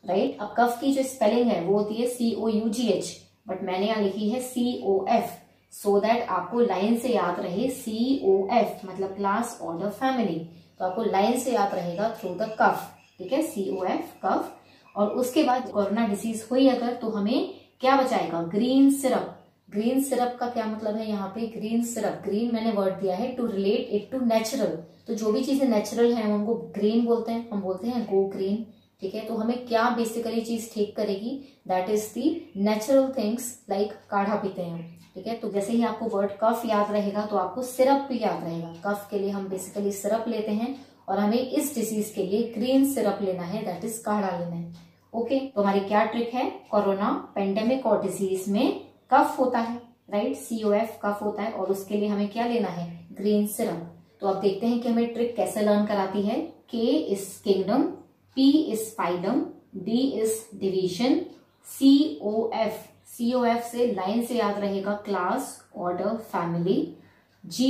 राइट। अब कफ की जो स्पेलिंग है वो होती है COUGH, बट मैंने यहाँ लिखी है COF, सो दैट आपको लाइन से याद रहे। COF मतलब क्लास, ऑर्डर, फैमिली, तो आपको लाइन से याद रहेगा थ्रू द कफ, ठीक है। COF कफ। और उसके बाद कोरोना डिसीज हुई अगर तो हमें क्या बचाएगा? Green syrup. ग्रीन सिरप का क्या मतलब है? यहाँ पे ग्रीन सिरप, ग्रीन मैंने वर्ड दिया है to relate it to natural. तो जो भी चीजें नेचुरल है उनको ग्रीन बोलते हैं, हम बोलते हैं गो ग्रीन, ठीक है। तो हमें क्या बेसिकली चीज ठीक करेगी? That is the natural things, like काढ़ा पीते हैं, ठीक है। तो जैसे ही आपको वर्ड कफ याद रहेगा तो आपको सिरप भी याद रहेगा। कफ के लिए हम बेसिकली सिरप लेते हैं और हमें इस डिसीज के लिए ग्रीन सिरप लेना है, दैट इज काढ़ा लेना है। ओके, तो हमारी क्या ट्रिक है? कोरोना पेंडेमिक और डिजीज में कफ होता है, राइट। COF कफ होता है और उसके लिए हमें क्या लेना है? Green syrup. तो अब देखते हैं कि हमें ट्रिक कैसे लर्न कराती है। K is kingdom, P is phylum, D is division, COF से लाइन से याद रहेगा class, order, family, G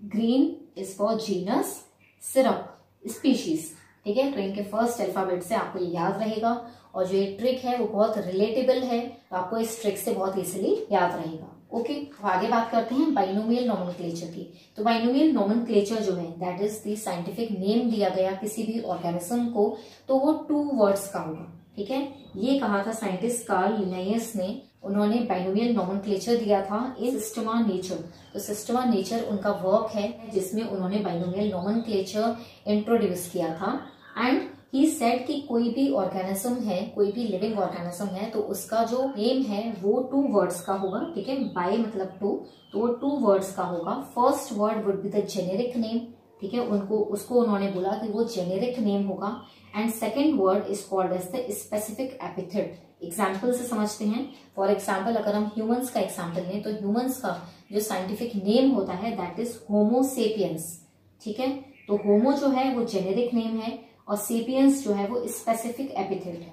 green is for genus, syrup species, ठीक है। तो इनके फर्स्ट अल्फाबेट से आपको ये याद रहेगा और जो ये ट्रिक है वो बहुत रिलेटेबल है, तो आपको इस ट्रिक से बहुत इजीली याद रहेगा। ओके, तो आगे बात करते हैं बाइनोमियल नोमेनक्लेचर की। तो बाइनोमियल नोमेनक्लेचर जो है that is the scientific name दिया गया किसी भी ऑर्गेनिज्म को, तो वो 2 वर्ड्स का होगा, ठीक है। ये कहा था साइंटिस्ट कार्ल लिनायस ने, उन्होंने बाइनोमियल नोमेनक्लेचर दिया था इन सिस्टमा नेचर। तो सिस्टमा नेचर उनका वर्क है जिसमें उन्होंने बाइनोमियल नोमेनक्लेचर इंट्रोड्यूस किया था। एंड ही सेड कि कोई भी ऑर्गेनिज्म है, कोई भी लिविंग ऑर्गेनिज्म है तो उसका जो नेम है वो 2 वर्ड्स का होगा, ठीक है। बाय मतलब 2, तो वो 2 वर्ड्स का होगा। First word would be the generic name, ठीक है। उसको उन्होंने बोला कि वो जेनेरिक नेम होगा। And second word is called as the specific epithet. Example से समझते हैं। फॉर एग्जाम्पल अगर हम ह्यूमंस का एग्जाम्पल लें तो ह्यूमंस का जो साइंटिफिक नेम होता है दैट इज होमो सेपियंस, ठीक है। तो होमो जो है वो जेनेरिक नेम है और सेपियंस जो है वो स्पेसिफिक एपिथेट है,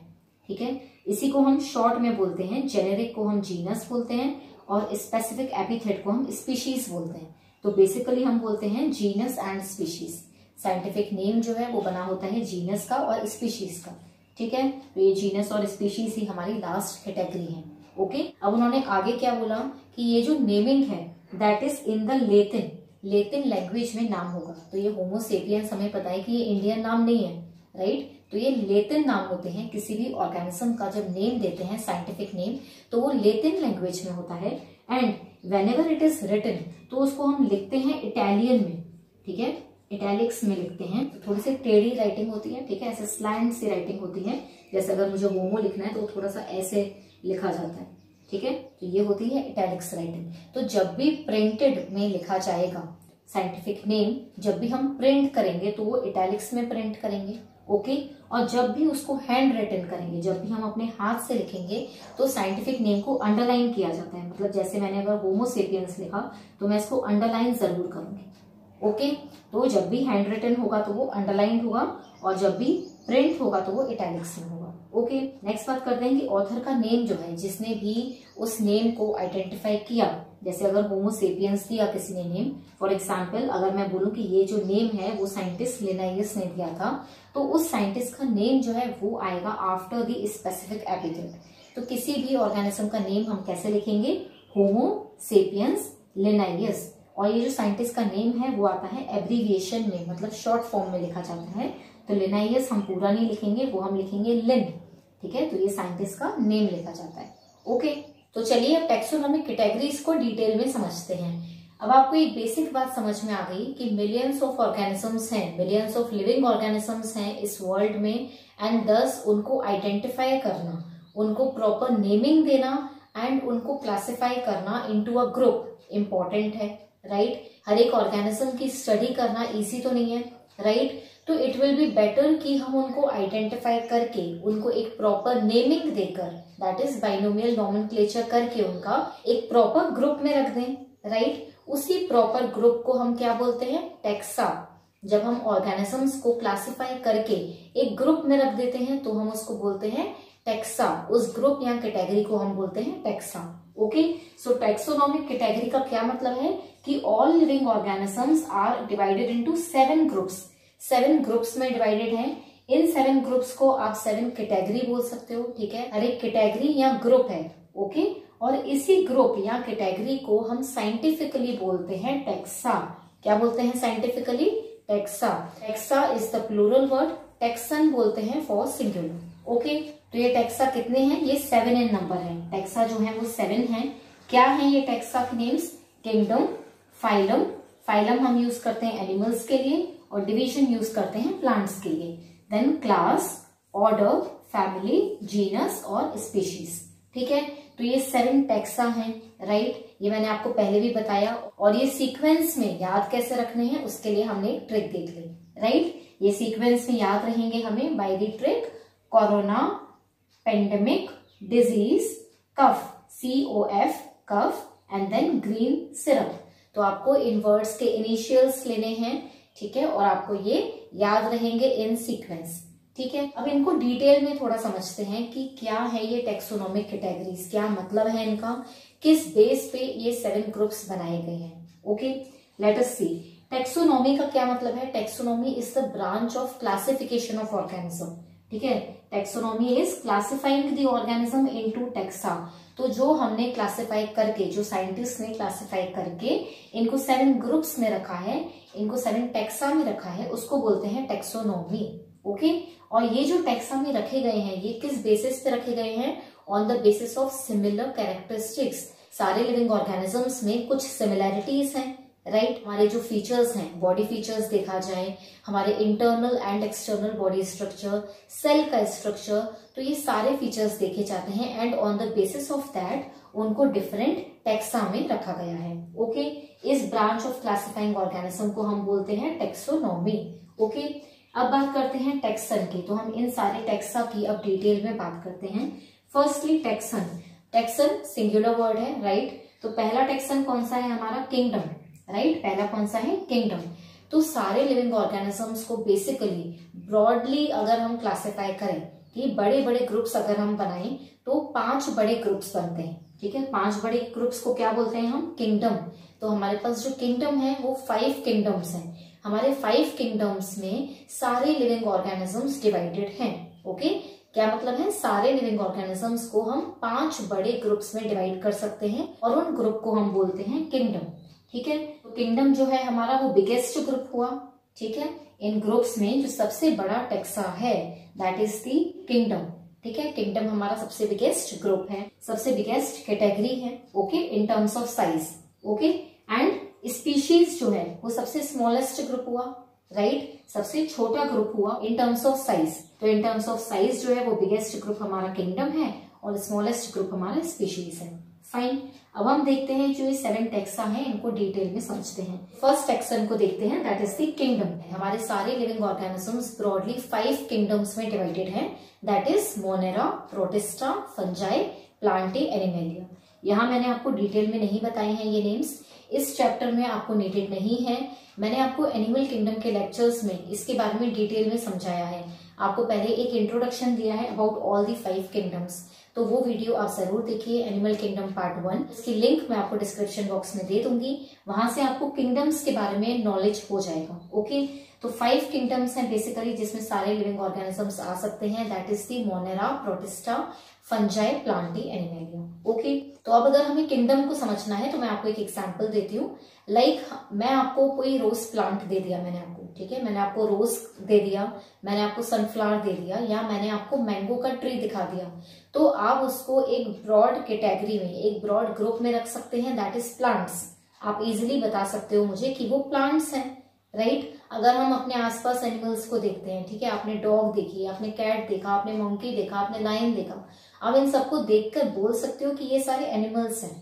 ठीक है। इसी को हम शॉर्ट में बोलते हैं, जेनेरिक को हम जीनस बोलते हैं और स्पेसिफिक एपिथेट को हम स्पीशीज बोलते हैं। तो बेसिकली हम बोलते हैं genus and species. Scientific name जो है वो बना होता है जीनस का और स्पीशीज का, ठीक है। तो ये जीनस और स्पीशीज ही हमारी लास्ट कैटेगरी है। ओके, अब उन्होंने आगे क्या बोला कि ये जो नेमिंग है that is in the Latin language में नाम होगा। तो ये होमो सेपियंस हमें पता है कि ये इंडियन नाम नहीं है, राइट। तो ये लेटिन नाम होते हैं। किसी भी ऑर्गेनिज्म का जब नेम देते हैं साइंटिफिक नेम तो वो लेटिन लैंग्वेज में होता है। And whenever it is written तो उसको हम लिखते हैं इटालियन में, ठीक है, इटैलिक्स में लिखते हैं। तो थोड़ी सी टेढ़ी राइटिंग होती है, ठीक है, ऐसे स्लैंट सी राइटिंग होती है। जैसे अगर मुझे होमो लिखना है तो थोड़ा सा ऐसे लिखा जाता है, ठीक है। तो ये होती है इटैलिक्स राइटिंग। तो जब भी प्रिंटेड में लिखा जाएगा साइंटिफिक नेम, जब भी हम प्रिंट करेंगे तो वो इटैलिक्स में प्रिंट करेंगे, ओके। और जब भी उसको हैंड रिटन करेंगे, जब भी हम अपने हाथ से लिखेंगे तो साइंटिफिक नेम को अंडरलाइन किया जाता है। मतलब जैसे मैंने अगर होमो सेपियंस लिखा तो मैं इसको अंडरलाइन जरूर करूंगी, ओके। तो जब भी हैंड रिटन होगा तो वो अंडरलाइन होगा और जब भी प्रिंट होगा तो वो इटैलिक्स में होगा। ओके, नेक्स्ट बात करते हैं कि ऑथर का नेम जो है, जिसने भी उस नेम को आइडेंटिफाई किया, जैसे अगर होमो सेपियंस दिया किसी ने नेम, फॉर एग्जाम्पल अगर मैं बोलूं कि ये जो नेम है वो साइंटिस्ट लिनाइयस ने दिया था, तो उस साइंटिस्ट का नेम जो है वो आएगा आफ्टर द स्पेसिफिक एपिथेट। तो किसी भी ऑर्गेनिज्म का नेम हम कैसे लिखेंगे, होमो सेपियंस लिनाइयस, और ये जो साइंटिस्ट का नेम है वो आता है एब्रीविएशन में, मतलब शॉर्ट फॉर्म में लिखा जाता है। तो लिनाइयस हम पूरा नहीं लिखेंगे, वो हम लिखेंगे लिन, ठीक है। तो ये साइंटिस्ट का नेम लिखा जाता है। ओके, तो चलिए अब टैक्सोनॉमिक कैटेगरीज को डिटेल में समझते हैं। अब आपको एक बेसिक बात समझ में आ गई कि मिलियंस ऑफ ऑर्गेनिजम्स हैं, मिलियंस ऑफ लिविंग ऑर्गेनिजम्स हैं इस वर्ल्ड में, एंड दस उनको आइडेंटिफाई करना, उनको प्रॉपर नेमिंग देना एंड उनको क्लासिफाई करना इनटू अ ग्रुप इम्पोर्टेंट है, राइट। हर एक ऑर्गेनिज्म की स्टडी करना इजी तो नहीं है, राइट। तो इट विल बी बेटर कि हम उनको आइडेंटिफाई करके उनको एक प्रॉपर नेमिंग देकर, दैट इज बाइनोमियल नॉमेनक्लेचर करके उनका एक प्रॉपर ग्रुप में रख दें, राइट। उसी प्रॉपर ग्रुप को हम क्या बोलते हैं, टैक्सा। जब हम ऑर्गेनिजम्स को क्लासिफाई करके एक ग्रुप में रख देते हैं तो हम उसको बोलते हैं टैक्सा, उस ग्रुप या कैटेगरी को हम बोलते हैं taxa. Okay, so taxonomic category का क्या मतलब है कि all living organisms are divided into 7 groups, 7 groups में डिवाइडेड हैं। इन 7 ग्रुप्स को आप 7 कैटेगरी बोल सकते हो, ठीक है। हर एक कैटेगरी या ग्रुप है, ओके। और इसी ग्रुप या कैटेगरी को हम साइंटिफिकली बोलते हैं टैक्सा। क्या बोलते हैं scientifically, taxa. Taxa is the plural word, taxon बोलते हैं फॉर सिंगुलर। ओके, तो ये टैक्सा कितने हैं, ये 7 इन नंबर है। टैक्सा जो है वो 7 है। क्या है ये टैक्सा के नेम्स, किंगडम, फाइलम, फाइलम हम यूज करते हैं एनिमल्स के लिए और डिवीजन यूज करते हैं प्लांट्स के लिए। Then class, order, family, genus और स्पीशीज, ठीक है। तो ये 7 टैक्सा हैं, राइट। ये मैंने आपको पहले भी बताया, और ये सीक्वेंस में याद कैसे रखने हैं उसके लिए हमने एक ट्रिक देख ली, राइट। ये सीक्वेंस में याद रहेंगे हमें by the trick corona, pandemic, disease, cough, COF, cough, and then green syrup. तो आपको इन वर्ड्स के इनिशियल्स लेने हैं, ठीक है, और आपको ये याद रहेंगे इन सीक्वेंस, ठीक है। अब इनको डिटेल में थोड़ा समझते हैं कि क्या है ये टैक्सोनॉमिक कैटेगरीज, क्या मतलब है इनका, किस बेस पे ये 7 ग्रुप्स बनाए गए हैं। ओके, लेट अस सी। टैक्सोनॉमी का क्या मतलब है, taxonomy is the branch of classification of organism, ठीक है। Taxonomy is classifying the organism into taxa. तो जो हमने क्लासिफाई करके, जो साइंटिस्ट ने क्लासिफाई करके इनको 7 ग्रुप्स में रखा है, इनको 7 टैक्सा में रखा है, उसको बोलते हैं टैक्सोनॉमी। ओके, और ये जो टैक्सा में रखे गए हैं ये किस बेसिस पे रखे गए हैं, on the basis of similar characteristics. सारे लिविंग ऑर्गेनिजम्स में कुछ सिमिलैरिटीज हैं, राइट। हमारे जो फीचर्स हैं, बॉडी फीचर्स देखा जाए, हमारे internal and external body structure, cell का स्ट्रक्चर, तो ये सारे फीचर्स देखे जाते हैं and on the basis of that उनको डिफरेंट टैक्सा में रखा गया है। ओके, इस ब्रांच ऑफ क्लासिफाइंग ऑर्गेनिज्म को हम बोलते हैं टैक्सोनॉमी। ओके, अब बात करते हैं टैक्सन की। तो हम इन सारे टैक्सा की अब डिटेल में बात करते हैं। Firstly taxon, taxon singular word है, राइट। तो पहला टैक्सन कौन सा है हमारा, किंगडम, राइट। पहला कौन सा है, किंगडम। तो सारे लिविंग ऑर्गेनिजम्स को बेसिकली ब्रॉडली अगर हम क्लासिफाई करें कि बड़े बड़े ग्रुप्स अगर हम बनाएं तो 5 बड़े ग्रुप्स बनते हैं, ठीक है। 5 बड़े ग्रुप्स को क्या बोलते हैं हम, किंगडम। तो हमारे पास जो किंगडम है वो 5 किंगडम्स हैं। हमारे 5 किंगडम्स में सारे लिविंग ऑर्गेनिजम्स डिवाइडेड हैं। ओके, क्या मतलब है, सारे लिविंग ऑर्गेनिजम्स को हम 5 बड़े ग्रुप्स में डिवाइड कर सकते हैं और उन ग्रुप को हम बोलते हैं किंगडम, ठीक है। तो किंगडम जो है हमारा वो बिगेस्ट ग्रुप हुआ, ठीक है। इन ग्रुप्स में जो सबसे बड़ा टैक्सा है दैट इज दी किंगडम, ठीक है। किंगडम हमारा सबसे बिगेस्ट ग्रुप है, सबसे बिगेस्ट कैटेगरी है, okay, in terms of size. Okay, and species जो है वो सबसे स्मॉलेस्ट ग्रुप हुआ, राइट, सबसे छोटा ग्रुप हुआ इन टर्म्स ऑफ साइज। तो इन टर्म्स ऑफ साइज जो है वो बिगेस्ट ग्रुप हमारा किंगडम है और स्मॉलेस्ट ग्रुप हमारा स्पीशीज है। फाइन, अब हम देखते हैं जो ये 7 टैक्सा हैं इनको डिटेल में समझते हैं। फर्स्ट टैक्सन को देखते हैं, दैट इज द किंगडम। हमारे सारे लिविंग ऑर्गेनिजम्स ब्रॉडली 5 किंगडम्स में डिवाइडेड हैं, that is Monera, protista, fungi, plantae, animalia. यहाँ मैंने आपको डिटेल में नहीं बताए हैं ये नेम्स, इस चैप्टर में आपको नीडेड नहीं है। मैंने आपको एनिमल किंगडम के लेक्चर्स में इसके बारे में डिटेल में समझाया है। आपको पहले एक इंट्रोडक्शन दिया है अबाउट ऑल दी 5 किंगडम्स, तो वो वीडियो आप जरूर देखिए, एनिमल किंगडम पार्ट 1। इसकी लिंक मैं आपको डिस्क्रिप्शन बॉक्स में दे दूंगी, वहां से आपको किंगडम्स के बारे में नॉलेज हो जाएगा। ओके, तो 5 किंगडम्स हैं बेसिकली, जिसमें सारे लिविंग ऑर्गेनिजम्स आ सकते हैं। That is the Monera, protista, fungi, Plantae, animalia. Okay, तो अब अगर हमें किंगडम को समझना है तो मैं आपको एक एग्जांपल देती हूँ। लाइक मैं आपको कोई रोज प्लांट दे दिया, मैंने आपको, ठीक है, मैंने आपको रोज दे दिया, मैंने आपको सनफ्लावर दे दिया, या मैंने आपको मैंगो का ट्री दिखा दिया, तो आप उसको एक ब्रॉड कैटेगरी में, एक ब्रॉड ग्रुप में रख सकते हैं, दैट इज प्लांट्स। आप इजिली बता सकते हो मुझे कि वो प्लांट्स हैं, राइट। अगर हम अपने आसपास एनिमल्स को देखते हैं, ठीक है, आपने डॉग देखी, आपने कैट देखा, आपने मंकी देखा, आपने लायन देखा, आप इन सबको देखकर बोल सकते हो कि ये सारे एनिमल्स हैं,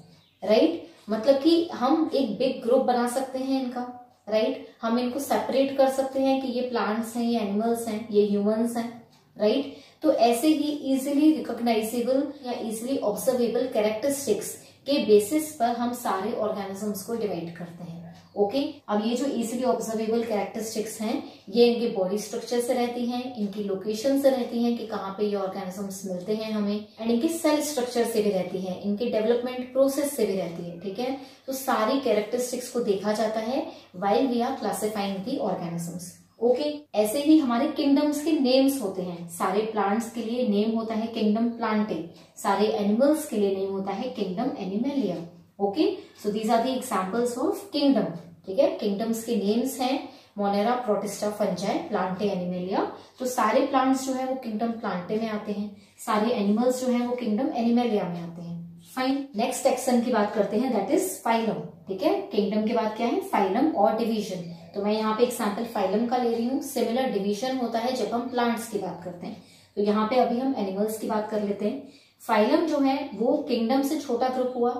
राइट। मतलब कि हम एक बिग ग्रुप बना सकते हैं इनका, राइट। हम इनको सेपरेट कर सकते हैं कि ये प्लांट्स हैं, ये एनिमल्स हैं, ये ह्यूमंस हैं, राइट। तो ऐसे ही इजिली रिकॉग्नाइजेबल या इजिली ऑब्जर्वेबल कैरेक्टरिस्टिक्स के बेसिस पर हम सारे ऑर्गेनिजम्स को डिवाइड करते हैं। ओके, अब ये जो इजिली ऑब्जर्वेबल कैरेक्टरिस्टिक्स हैं, ये इनके बॉडी स्ट्रक्चर से रहती हैं, इनकी लोकेशन से रहती हैं कि कहाँ पे ये ऑर्गेनिजम्स मिलते हैं हमें, एंड इनकी सेल स्ट्रक्चर से भी रहती है, इनके डेवलपमेंट प्रोसेस से भी रहती है, ठीक है। तो सारी कैरेक्टरिस्टिक्स को देखा जाता है while we are classifying the organisms. Okay, ऐसे ही हमारे किंगडम्स के नेम्स होते हैं। सारे प्लांट्स के लिए नेम होता है किंगडम प्लांटे, सारे एनिमल्स के लिए नेम होता है kingdom animalia. Okay, so these are the examples of kingdom, ठीक है। किंगडम्स के नेम्स हैं monera, protista, fungi, plantae, animalia. तो सारे प्लांट्स जो है वो किंगडम प्लांटे में आते हैं, सारे एनिमल्स जो है वो किंगडम एनिमेलिया में आते हैं। फाइन, नेक्स्ट सेक्शन की बात करते हैं, दैट इज फाइलम, ठीक है। किंगडम के बाद क्या है, फाइलम और डिवीजन। तो मैं यहाँ पे एग्जाम्पल फाइलम का ले रही हूँ। सिमिलर डिवीजन होता है जब हम प्लांट्स की बात करते हैं, तो यहाँ पे अभी हम एनिमल्स की बात कर लेते हैं। फाइलम जो है वो किंगडम से छोटा ग्रुप हुआ,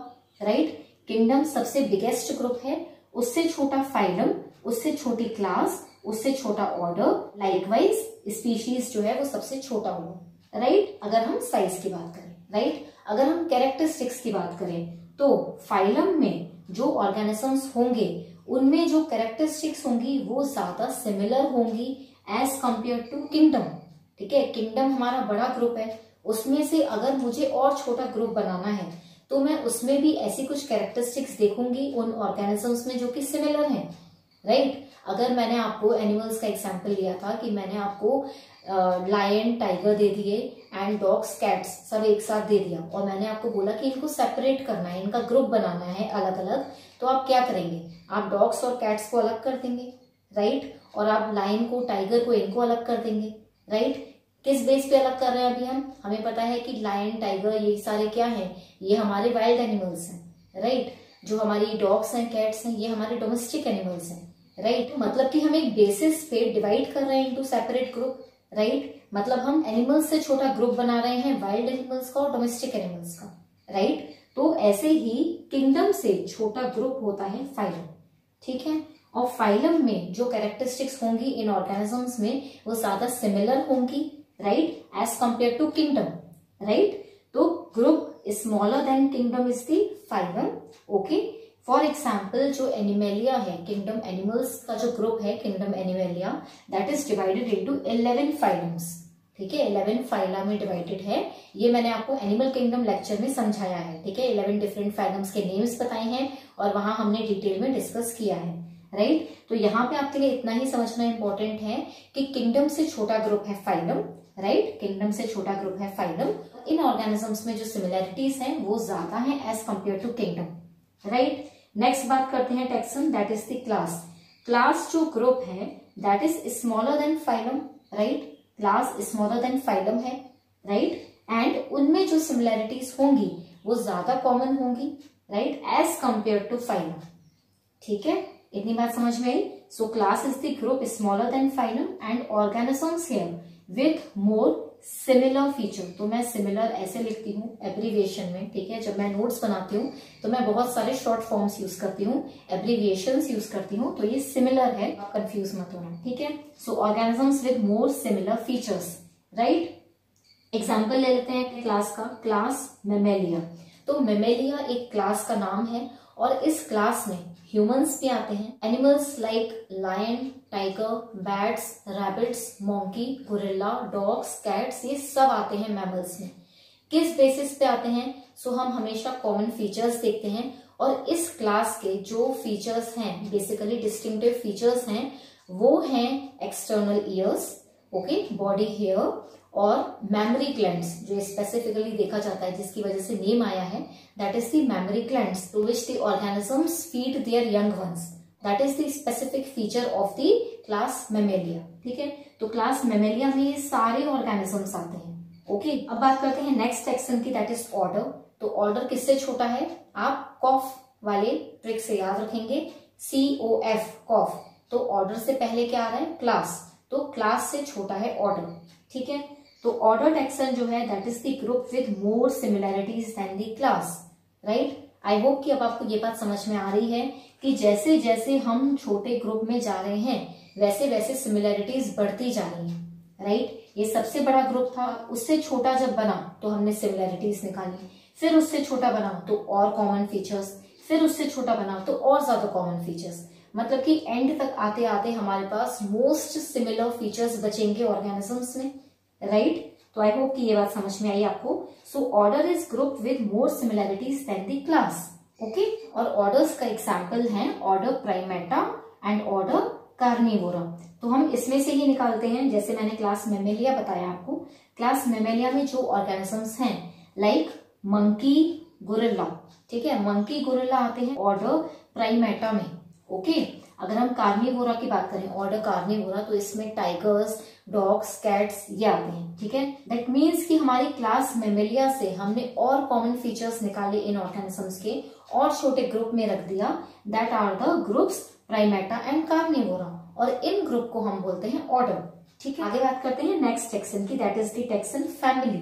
राइट। किंगडम सबसे बिगेस्ट ग्रुप है, उससे छोटा फाइलम, उससे छोटी क्लास, उससे छोटा ऑर्डर, लाइकवाइज स्पीशीज जो है वो सबसे छोटा हुआ, राइट। अगर हम साइज की बात करें, राइट। अगर हम कैरेक्टरिस्टिक्स की बात करें तो फाइलम में जो ऑर्गेनिजम्स होंगे उनमें जो कैरेक्टरिस्टिक्स होंगी वो ज्यादा सिमिलर होंगी एज कंपेयर टू किंगडम, ठीक है। किंगडम हमारा बड़ा ग्रुप है, उसमें से अगर मुझे और छोटा ग्रुप बनाना है तो मैं उसमें भी ऐसी कुछ कैरेक्टरिस्टिक्स देखूंगी उन ऑर्गेनिजम्स में जो कि सिमिलर हैं, राइट। अगर मैंने आपको एनिमल्स का एग्जांपल लिया था कि मैंने आपको लायन, टाइगर दे दिए एंड डॉग्स, कैट्स सब एक साथ दे दिया, और मैंने आपको बोला कि इनको सेपरेट करना है, इनका ग्रुप बनाना है अलग अलग, तो आप क्या करेंगे, आप डॉग्स और कैट्स को अलग कर देंगे, राइट। और आप लायन को, टाइगर को, इनको अलग कर देंगे, राइट। किस बेस पे अलग कर रहे हैं अभी हम, हमें पता है कि लायन, टाइगर ये सारे क्या हैं, ये हमारे वाइल्ड एनिमल्स हैं, राइट। जो हमारी डॉग्स हैं, कैट्स हैं, ये हमारे डोमेस्टिक एनिमल्स हैं, राइट। मतलब कि हम एक बेसिस पे डिवाइड कर रहे हैं इनटू सेपरेट ग्रुप, राइट। मतलब हम एनिमल्स से छोटा ग्रुप बना रहे हैं वाइल्ड एनिमल्स का और डोमेस्टिक एनिमल्स का, राइट। तो ऐसे ही किंगडम से छोटा ग्रुप होता है फाइलम, ठीक है। और फाइलम में जो कैरेक्टरिस्टिक्स होंगी इन ऑर्गेनिजम्स में वो ज्यादा सिमिलर होंगी, right, as compare to kingdom, right. तो group smaller than kingdom is the phylum. Okay, for example जो एनिमेलिया है, किंगडम एनिमल्स का जो ग्रुप है kingdom Animalia, that is divided into 11 phylums, ठीक है। 11 फाइला में डिवाइडेड है, ये मैंने आपको एनिमल किंगडम लेक्चर में समझाया है, ठीक है। 11 डिफरेंट फाइलम्स के नेम्स बताए हैं और वहां हमने डिटेल में डिस्कस किया है, राइट। तो यहाँ पे आपके लिए इतना ही समझना इंपॉर्टेंट है कि किंगडम से छोटा ग्रुप है फाइलम, राइट। किंगडम से छोटा ग्रुप है फाइलम। इन ऑर्गेनिजम्स में जो सिमिलैरिटीज हैं वो ज्यादा हैं as compare to kingdom, right. Next बात करते हैं taxon, that is the class. Class जो ग्रुप है that is smaller than phylum, right. Class smaller than phylum है, राइट। एंड उनमें जो सिमिलैरिटीज होंगी वो ज्यादा कॉमन होंगी, right, as compare to phylum, ठीक है। इतनी बात समझ में आई। So class is the group smaller than phylum and organisms here with more similar feature. तो मैं सिमिलर ऐसे लिखती हूँ एब्रीविएशन में, ठीक है। जब मैं नोट्स बनाती हूँ तो मैं बहुत सारे शॉर्ट फॉर्म्स यूज करती हूँ, एब्रीविएशंस यूज करती हूँ, तो ये सिमिलर है, आप कंफ्यूज मत होना, ठीक है। सो organisms with more similar features, right. Example ले लेते हैं क्लास का, क्लास मैमेलिया। तो मेमेलिया एक क्लास का नाम है और इस क्लास में ह्यूमंस भी आते हैं, animals like lion, tiger, bats, rabbits, monkey, gorilla, dogs, cats, ये सब आते हैं मैमल्स में। किस बेसिस पे आते हैं? सो हम हमेशा कॉमन फीचर्स देखते हैं और इस क्लास के जो फीचर्स हैं, बेसिकली डिस्टिंक्टिव फीचर्स हैं, वो हैं external ears, okay, body hair और मेमोरी ग्लैंड्स, जो स्पेसिफिकली देखा जाता है, जिसकी वजह से नेम आया है, that is the mammary glands to which the organisms feed their young ones. That is the specific feature of the class mammalia. ठीक है, तो क्लास मेमेलिया में ये सारे ऑर्गेनिजम्स आते हैं। ओके, अब बात करते हैं नेक्स्ट सेक्शन की, दैट इज ऑर्डर। तो ऑर्डर किससे छोटा है? आप कॉफ वाले ट्रिक से याद रखेंगे, COF, कॉफ। तो ऑर्डर से पहले क्या आ रहा है? क्लास। तो क्लास से छोटा है ऑर्डर। ठीक है, तो ऑर्डर टेक्सन जो है that is the group with more similarities than the class, right. I hope कि अब आपको ये बात समझ में आ रही है कि जैसे जैसे हम छोटे ग्रुप में जा रहे हैं वैसे वैसे सिमिलैरिटीज बढ़ती जा रही है, राइट। ये सबसे बड़ा ग्रुप था, उससे छोटा जब बना तो हमने सिमिलैरिटीज निकाली, फिर उससे छोटा बना तो और कॉमन फीचर्स, फिर उससे छोटा बना तो और ज्यादा कॉमन फीचर्स, मतलब कि एंड तक आते आते हमारे पास मोस्ट सिमिलर फीचर्स बचेंगे ऑर्गेनिजम्स में, राइट। तो आई होप कि ये बात समझ में आई आपको। So order is group with more similarities than the class, okay. और ऑर्डर्स का एग्जांपल है order primata and order carnivora. तो हम इसमें से ही निकालते हैं, जैसे मैंने क्लास मेमेलिया बताया आपको। क्लास मेमेलिया में जो ऑर्गेनिजम्स हैं लाइक मंकी, गोरिल्ला, ठीक है, मंकी गोरिल्ला आते हैं ऑर्डर प्राइमेटा में, ओके। अगर हम कार्निवोरा की बात करें, ऑर्डर कार्निवोरा, तो इसमें टाइगर्स, डॉग्स, कैट्स ये आते हैं, ठीक है। दैट मीन्स कि हमारी क्लास मेमेलिया से हमने और कॉमन फीचर्स निकाले इन ऑर्गेनिजम्स के और छोटे ग्रुप में रख दिया, that are the groups primata and carnivora, और इन ग्रुप को हम बोलते हैं ऑर्डर, ठीक है। आगे बात करते हैं नेक्स्ट टेक्सन की, that is the taxon family.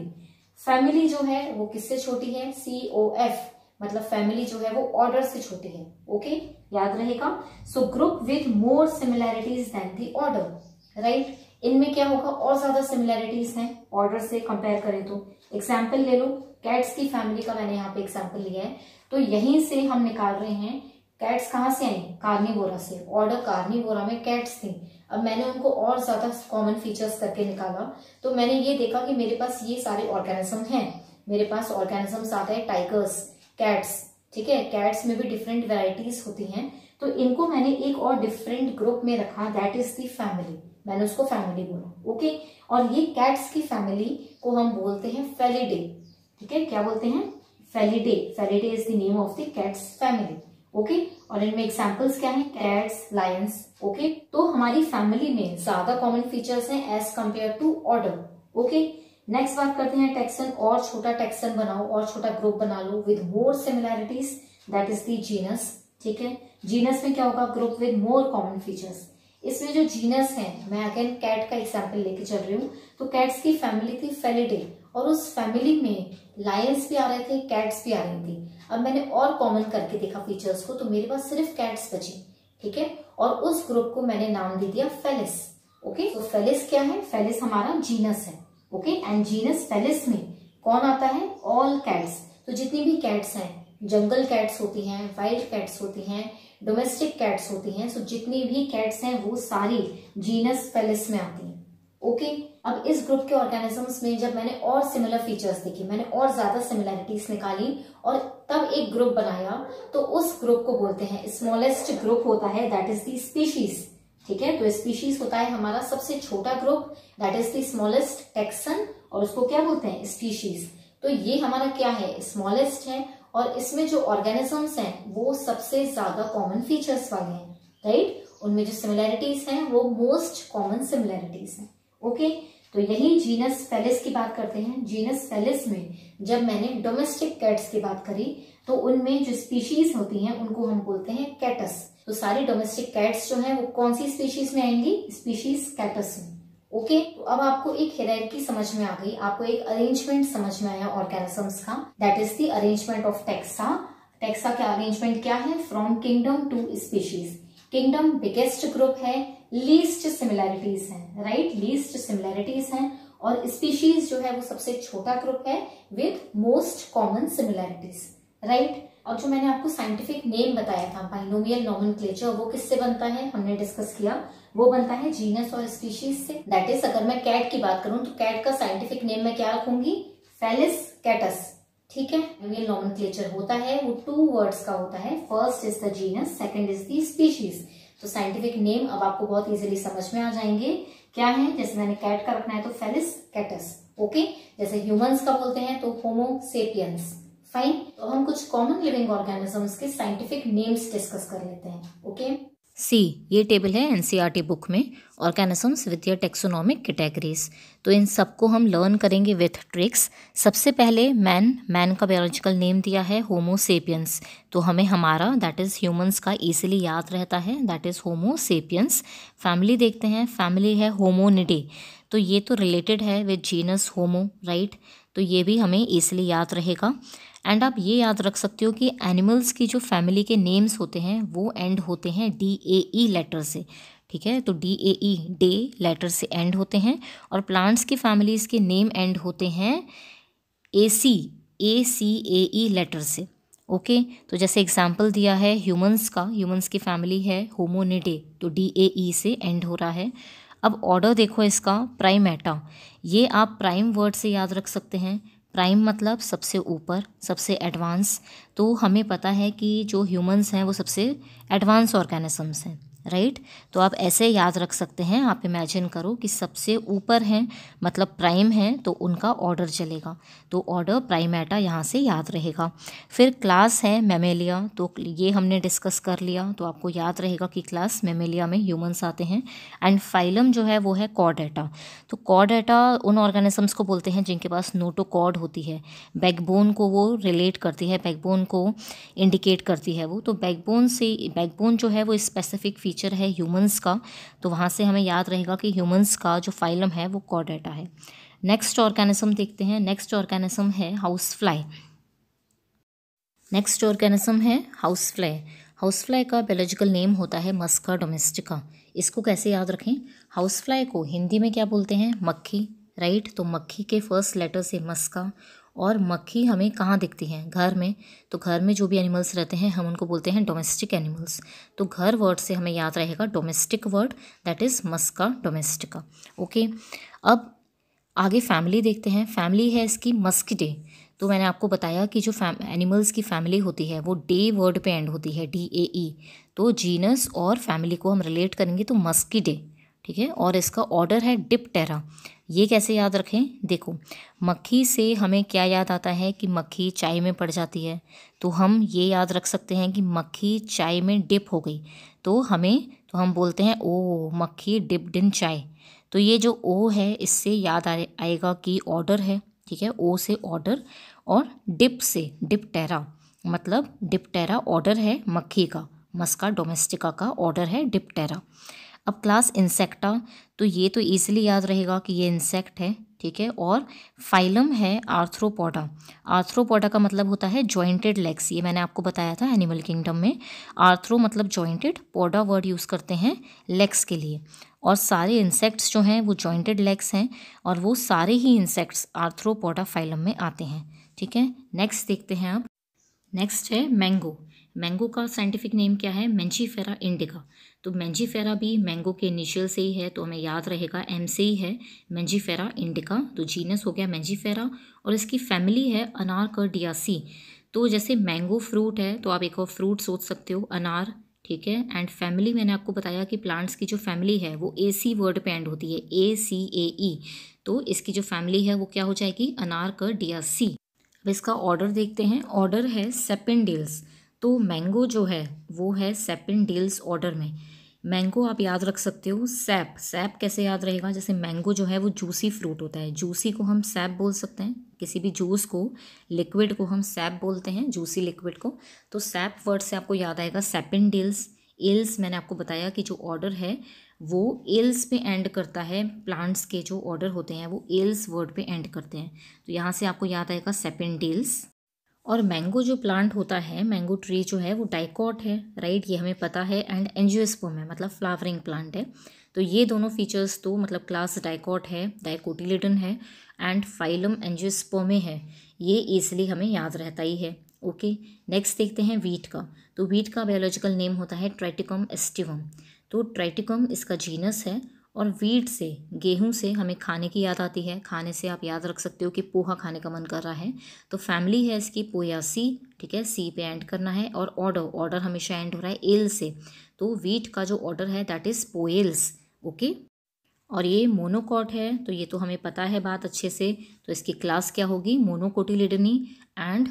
Family जो है वो किससे छोटी है? COF, मतलब फैमिली जो है वो ऑर्डर से छोटी है, ओके, याद रहेगा। So group with more similarities than the order, right. इनमें क्या होगा? और ज्यादा सिमिलैरिटीज हैं ऑर्डर से कंपेयर करें तो। एग्जाम्पल ले लो, कैट्स की फैमिली का मैंने यहाँ पे एग्जाम्पल लिया है, तो यहीं से हम निकाल रहे हैं कैट्स कहाँ से आई? कार्निवोरा से। ऑर्डर कार्निवोरा में कैट्स थी, अब मैंने उनको और ज्यादा कॉमन फीचर्स करके निकाला, तो मैंने ये देखा कि मेरे पास ये सारे ऑर्गेनिज्म हैं। मेरे पास ऑर्गेनिजम्स आ गए टाइगर्स, कैट्स, ठीक है, कैट्स में भी डिफरेंट वेराइटीज होती हैं, तो इनको मैंने एक और डिफरेंट ग्रुप में रखा, दैट इज द फैमिली, मैंने उसको फैमिली बोला, ओके। और ये कैट्स की फैमिली को हम बोलते हैं फेलिडे, ठीक है, क्या बोलते हैं? Felidae. Felidae is the name of the cats family, okay. और इनमें एग्जांपल्स क्या हैं? Cats, lions, okay. तो हमारी फैमिली में ज्यादा कॉमन फीचर्स हैं as compare to order, okay. Next बात करते हैं टेक्सन, और छोटा टेक्सन बनाओ और छोटा ग्रुप बना लो with more similarities, that is the genus, ठीक है। जीनस में क्या होगा? Group with more common features. इसमें जो जीनस है, मैं अगेन कैट का एग्जांपल लेके चल रही हूँ, तो कैट्स की फैमिली थी फेलिडे, और उस फैमिली में लायंस भी आ रहे थे, कैट्स भी आ रही थी। अब मैंने और कॉमन करके देखा फीचर्स को, तो मेरे पास सिर्फ कैट्स बची, ठीक है, और उस ग्रुप को मैंने नाम दे दिया फेलिस, ओके। तो फेलिस क्या है? फेलिस हमारा जीनस है, ओके। एंड जीनस फेलिस में कौन आता है? All cats. तो जितनी भी कैट्स हैं, जंगल कैट्स होती हैं, वाइल्ड कैट्स होती हैं, डोमेस्टिक कैट्स होती हैं, सो जितनी भी कैट्स हैं वो सारी जीनस फेलिस में आती हैं, ओके। अब इस ग्रुप के ऑर्गेनिजम्स में जब मैंने और सिमिलर फीचर्स देखे, मैंने और ज्यादा सिमिलैरिटीज निकाली और तब एक ग्रुप बनाया, तो उस ग्रुप को बोलते हैं, स्मॉलेस्ट ग्रुप होता है दैट इज द स्पीशीज, ठीक है। तो स्पीशीज होता है हमारा सबसे छोटा group, that is the smallest taxon, और उसको क्या बोलते हैं? स्पीशीज। तो ये हमारा क्या है? स्मॉलेस्ट है, और इसमें जो ऑर्गेनिजम्स हैं वो सबसे ज्यादा कॉमन फीचर्स वाले हैं, राइट। उनमें जो सिमिलैरिटीज हैं वो मोस्ट कॉमन सिमिलैरिटीज हैं, ओके। तो यही जीनस फेलिस की बात करते हैं। जीनस फेलिस में जब मैंने डोमेस्टिक कैट्स की बात करी, तो उनमें जो स्पीशीज होती हैं उनको हम बोलते हैं कैटस। तो सारी डोमेस्टिक कैट्स जो हैं वो कौन सी स्पीशीज में आएंगी? स्पीशीज कैटस में, ओके। तो अब आपको एक हायरार्की समझ में आ गई, आपको एक अरेंजमेंट समझ में आया ऑर्गेनिजम्स का, that is the arrangement of taxa. Taxa का अरेंजमेंट क्या है? From kingdom to species. Kingdom biggest group है, लीस्ट सिमिलैरिटीज है, राइट, लीस्ट सिमिलैरिटीज हैं, और स्पीशीज जो है वो सबसे छोटा ग्रुप है with most common similarities, right. और जो मैंने आपको साइंटिफिक नेम बताया था बाइनोमियल नोमेनक्लेचर, वो किससे बनता है, हमने डिस्कस किया, वो बनता है जीनस और स्पीशीज से। दैट इज अगर मैं कैट की बात करूं तो कैट का साइंटिफिक नेम मैं क्या रखूंगी, फेलिस कैटस। ठीक है। बाइनोमियल नोमेनक्लेचर होता है वो 2 वर्ड्स का होता है, first is the genus, second is the species. तो साइंटिफिक नेम अब आपको बहुत इजीली समझ में आ जाएंगे क्या है। जैसे मैंने कैट का रखना है तो फेलिस कैटस, ओके। जैसे ह्यूमंस का बोलते हैं तो होमो सेपियंस, फाइन। तो हम कुछ कॉमन लिविंग ऑर्गेनिजम्स के साइंटिफिक नेम्स डिस्कस कर लेते हैं, ओके। सी, ये टेबल है एनसीईआरटी बुक में, organisms with your taxonomic categories. तो इन सबको हम लर्न करेंगे विथ ट्रिक्स। सबसे पहले मैन का बायोलॉजिकल नेम दिया है होमो सेपियंस, तो हमें हमारा दैट इज़ ह्यूमंस का इजीली याद रहता है, that is homo sapiens. Family देखते हैं, फैमिली है होमोनिडे, तो ये तो रिलेटेड है विद जीनस होमो, राइट। तो ये भी हमें इजीली याद रहेगा। एंड आप ये याद रख सकते हो कि एनिमल्स की जो फैमिली के नेम्स होते हैं वो एंड होते हैं DAE लेटर से, ठीक है। तो DAE डे लेटर से एंड होते हैं, और प्लांट्स की फैमिलीज़ के नेम एंड होते हैं ACAE लेटर से, ओके। तो जैसे एग्जांपल दिया है ह्यूमंस का, ह्यूमंस की फैमिली है होमोनिडे, तो DAE से एंड हो रहा है। अब ऑर्डर देखो इसका, प्राइमेटा, ये आप प्राइम वर्ड से याद रख सकते हैं। प्राइम मतलब सबसे ऊपर, सबसे एडवांस। तो हमें पता है कि जो ह्यूमंस हैं वो सबसे एडवांस ऑर्गेनिजम्स हैं, राइट। तो आप ऐसे याद रख सकते हैं, आप इमेजिन करो कि सबसे ऊपर हैं मतलब प्राइम है, तो उनका ऑर्डर चलेगा, तो ऑर्डर प्राइमेटा यहाँ से याद रहेगा। फिर क्लास है मैमेलिया, तो ये हमने डिस्कस कर लिया, तो आपको याद रहेगा कि क्लास मैमेलिया में ह्यूमंस आते हैं। एंड फाइलम जो है वो है कॉर्डेटा, तो कॉर्डेटा उन ऑर्गेनिजम्स को बोलते हैं जिनके पास नोटोकॉर्ड होती है, बैकबोन को वो रिलेट करती है, बैकबोन को इंडिकेट करती है वो। तो बैकबोन जो है वो स्पेसिफिक फीचर है ह्यूमंस का, तो वहाँ से हमें याद रहेगा कि ह्यूमंस का जो फाइलम है वो कॉर्डेटा है। नेक्स्ट ऑर्गेनिज्म देखते हैं, नेक्स्ट ऑर्गेनिज्म है हाउस फ्लाई। नेक्स्ट ऑर्गेनिज्म है हाउस फ्लाई। हाउस फ्लाई का बायोलॉजिकल नेम होता है मस्का डोमेस्टिका। इसको कैसे याद रखें, हाउस फ्लाई को हिंदी में क्या बोलते हैं, मक्खी, राइट। तो मक्खी के फर्स्ट लेटर से मस्का, और मक्खी हमें कहाँ दिखती हैं, घर में। तो घर में जो भी एनिमल्स रहते हैं हम उनको बोलते हैं डोमेस्टिक एनिमल्स। तो घर वर्ड से हमें याद रहेगा domestic word, that is musca domestica, okay. अब आगे फैमिली देखते हैं, फैमिली है इसकी मस्किडे। तो मैंने आपको बताया कि जो एनिमल्स की फैमिली होती है वो डे वर्ड पे एंड होती है, DAE। तो जीनस और फैमिली को हम रिलेट करेंगे तो मस्किडे, ठीक है। और इसका ऑर्डर है डिप्टेरा। ये कैसे याद रखें, देखो मक्खी से हमें क्या याद आता है कि मक्खी चाय में पड़ जाती है, तो हम ये याद रख सकते हैं कि मक्खी चाय में डिप हो गई, तो हम बोलते हैं ओ मक्खी डिप्ड इन चाय। तो ये जो ओ है इससे याद आएगा कि ऑर्डर है, ठीक है। ओ से ऑर्डर, और डिप से डिप्टेरा, मतलब डिप्टेरा ऑर्डर है मक्खी का, मस्का डोमेस्टिका का ऑर्डर है डिप्टेरा। अब क्लास इंसेक्टा, तो ये तो ईजिली याद रहेगा कि ये इंसेक्ट है, ठीक है। और फाइलम है आर्थ्रोपोडा। आर्थ्रोपोडा का मतलब होता है जॉइंटेड लेग्स, ये मैंने आपको बताया था एनिमल किंगडम में। आर्थ्रो मतलब जॉइंटेड, पोडा वर्ड यूज़ करते हैं लेग्स के लिए, और सारे इंसेक्ट्स जो हैं वो जॉइंटेड लेग्स हैं, और वो सारे ही इंसेक्ट्स आर्थ्रोपोडा फाइलम में आते हैं, ठीक है। नेक्स्ट देखते हैं अब, नेक्स्ट है मैंगो। मैंगो का साइंटिफिक नेम क्या है, मैंजीफेरा इंडिका। तो मैंजीफेरा भी मैंगो के इनिशियल से ही है, तो हमें याद रहेगा M से ही है, मैंजीफेरा इंडिका। तो जीनस हो गया मैंजीफेरा, और इसकी फैमिली है अनारकर्डियासी। तो जैसे मैंगो फ्रूट है तो आप एक और फ्रूट सोच सकते हो, अनार, ठीक है। एंड फैमिली मैंने आपको बताया कि प्लांट्स की जो फैमिली है वो AC वर्ड पे एंड होती है, ACAE। तो इसकी जो फैमिली है वो क्या हो जाएगी, अनारकर्डियासी। अब इसका ऑर्डर देखते हैं, ऑर्डर है सेपेंडेल्स। तो मैंगो जो है वो है सेपेंडेल्स ऑर्डर में। मैंगो आप याद रख सकते हो सैप, सैप कैसे याद रहेगा, जैसे मैंगो जो है वो जूसी फ्रूट होता है, जूसी को हम सैप बोल सकते हैं, किसी भी जूस को, लिक्विड को हम सैप बोलते हैं, जूसी लिक्विड को। तो सैप वर्ड से आपको याद आएगा सेपेंडेल्स। एल्स मैंने आपको बताया कि जो ऑर्डर है वो एल्स पे एंड करता है, प्लांट्स के जो ऑर्डर होते हैं वो एल्स वर्ड पे एंड करते हैं, तो यहाँ से आपको याद आएगा सेपेंडेल्स। और मैंगो जो प्लांट होता है, मैंगो ट्री जो है वो डाइकॉट है, राइट, ये हमें पता है। एंड एंजियोस्पर्म है, मतलब फ्लावरिंग प्लांट है। तो ये दोनों फीचर्स तो मतलब क्लास डाइकॉट है, डाइकोटिलेडन है, एंड फाइलम एंजियोस्पर्मे है, ये ईजिली हमें याद रहता ही है। ओके, नेक्स्ट देखते हैं वीट का। तो वीट का बायोलॉजिकल नेम होता है ट्राइटिकम एस्टिवम। तो ट्राइटिकम इसका जीनस है, और वीट से, गेहूं से हमें खाने की याद आती है। खाने से आप याद रख सकते हो कि पोहा खाने का मन कर रहा है, तो फैमिली है इसकी पोयासी, ठीक है, सी पे एंड करना है। और ऑर्डर हमेशा एंड हो रहा है एल से, तो वीट का जो ऑर्डर है दैट इज पोएल्स। ओके, और ये मोनोकॉट है, तो ये तो हमें पता है बात अच्छे से। तो इसकी क्लास क्या होगी, मोनोकोटिलिडनी। एंड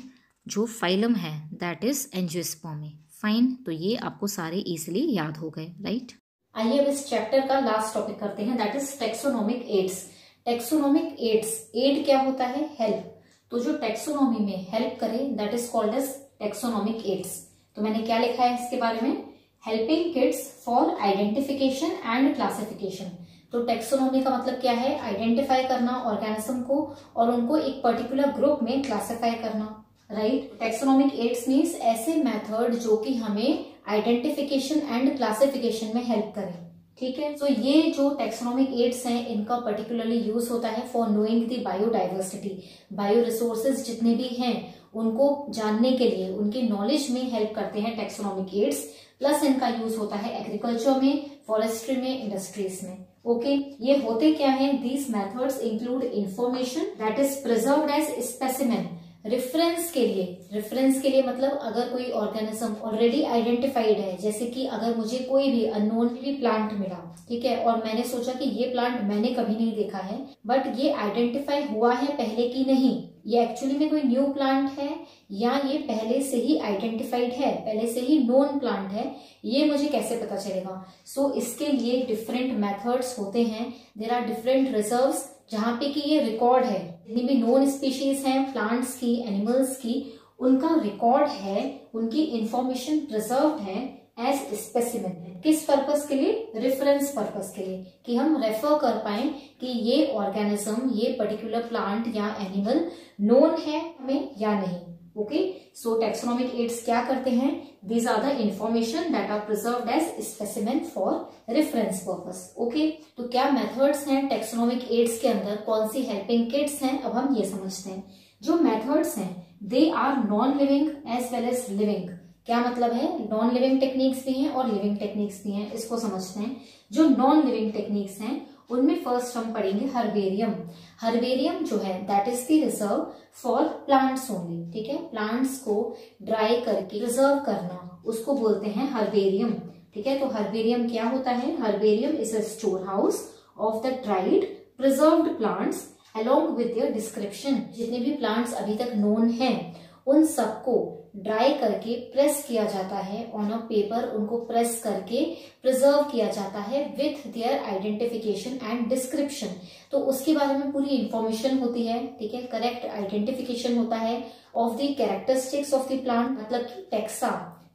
जो फाइलम है दैट इज एंजियोस्पर्मी। फाइन, तो ये आपको सारे इजीली याद हो गए, राइट। आइए अब इस चैप्टर का लास्ट टॉपिक करते हैं, that is taxonomic aids. Taxonomic aids, aid क्या होता है, हेल्प। तो जो टेक्सोनोमी में हेल्प करे that is called as taxonomic aids. तो मैंने क्या लिखा है इसके बारे में, helping kids for identification and classification. तो टेक्सोनोमी का मतलब क्या है, आइडेंटिफाई करना ऑर्गेनिज्म को और उनको एक पर्टिकुलर ग्रुप में क्लासिफाई करना, राइट। टेक्सोनोमिक एड्स मीन्स ऐसे मेथड जो कि हमें आइडेंटिफिकेशन एंड क्लासिफिकेशन में हेल्प करें, ठीक है। तो ये जो टेक्सोनोमिक एड्स हैं इनका पर्टिकुलरली यूज होता है for knowing the biodiversity. Bio resources जितने भी हैं उनको जानने के लिए, उनके नॉलेज में हेल्प करते हैं टेक्सोनोमिक एड्स। प्लस इनका यूज होता है एग्रीकल्चर में, फॉरेस्ट्री में, इंडस्ट्रीज में। ओके, ये होते क्या हैं, these methods include information that is preserved as specimen. Reference के लिए मतलब अगर कोई ऑर्गेनिज्म ऑलरेडी आइडेंटिफाइड है, जैसे कि अगर मुझे कोई भी अननोन भी प्लांट मिला, ठीक है, और मैंने सोचा कि ये प्लांट मैंने कभी नहीं देखा है, बट ये आइडेंटिफाई हुआ है पहले की नहीं, ये एक्चुअली में कोई न्यू प्लांट है या ये पहले से ही आइडेंटिफाइड है, पहले से ही नोन प्लांट है, ये मुझे कैसे पता चलेगा। सो इसके लिए डिफरेंट मेथड्स होते हैं, देयर आर डिफरेंट रिजर्व्स जहां पे कि ये रिकॉर्ड है, जितनी भी नोन स्पीशीज हैं प्लांट्स की, एनिमल्स की, उनका रिकॉर्ड है, उनकी इंफॉर्मेशन प्रिजर्व्ड है एज स्पेसिमेन। किस पर्पस के लिए, रेफरेंस पर्पस के लिए, कि हम रेफर कर पाए कि ये ऑर्गेनिज्म, ये पर्टिकुलर प्लांट या एनिमल नोन है हमें या नहीं। ओके, सो टेक्सोनोमिक एड्स क्या करते हैं, these are the information that are preserved as specimen for reference purpose. Okay, तो क्या मेथड्स हैं टेक्सोनोमिक एड्स के अंदर, कौन सी हेल्पिंग किड्स हैं, अब हम ये समझते हैं। जो मेथड्स हैं they are non living as well as living. क्या मतलब है, नॉन लिविंग टेक्निक्स भी हैं और लिविंग टेक्निक्स भी हैं, इसको समझते हैं। जो नॉन लिविंग टेक्निक्स हैं उनमें फर्स्ट हम पढ़ेंगे हर्बेरियम। हर्बेरियम जो है that is the reserve for plants only, ठीक है, प्लांट्स को ड्राई करके रिजर्व करना उसको बोलते हैं हर्बेरियम, ठीक है। तो हर्बेरियम क्या होता है, herbarium is a store house of the dried preserved plants along with their description. जितने भी प्लांट्स अभी तक नोन हैं उन सबको ड्राई करके प्रेस किया जाता है ऑन अ पेपर, उनको प्रेस करके प्रिजर्व किया जाता है with their identification and description. तो उसके बारे में पूरी इंफॉर्मेशन होती है, ठीक है, करेक्ट आइडेंटिफिकेशन होता है of the characteristics of the plant, मतलब कि टेक्सा।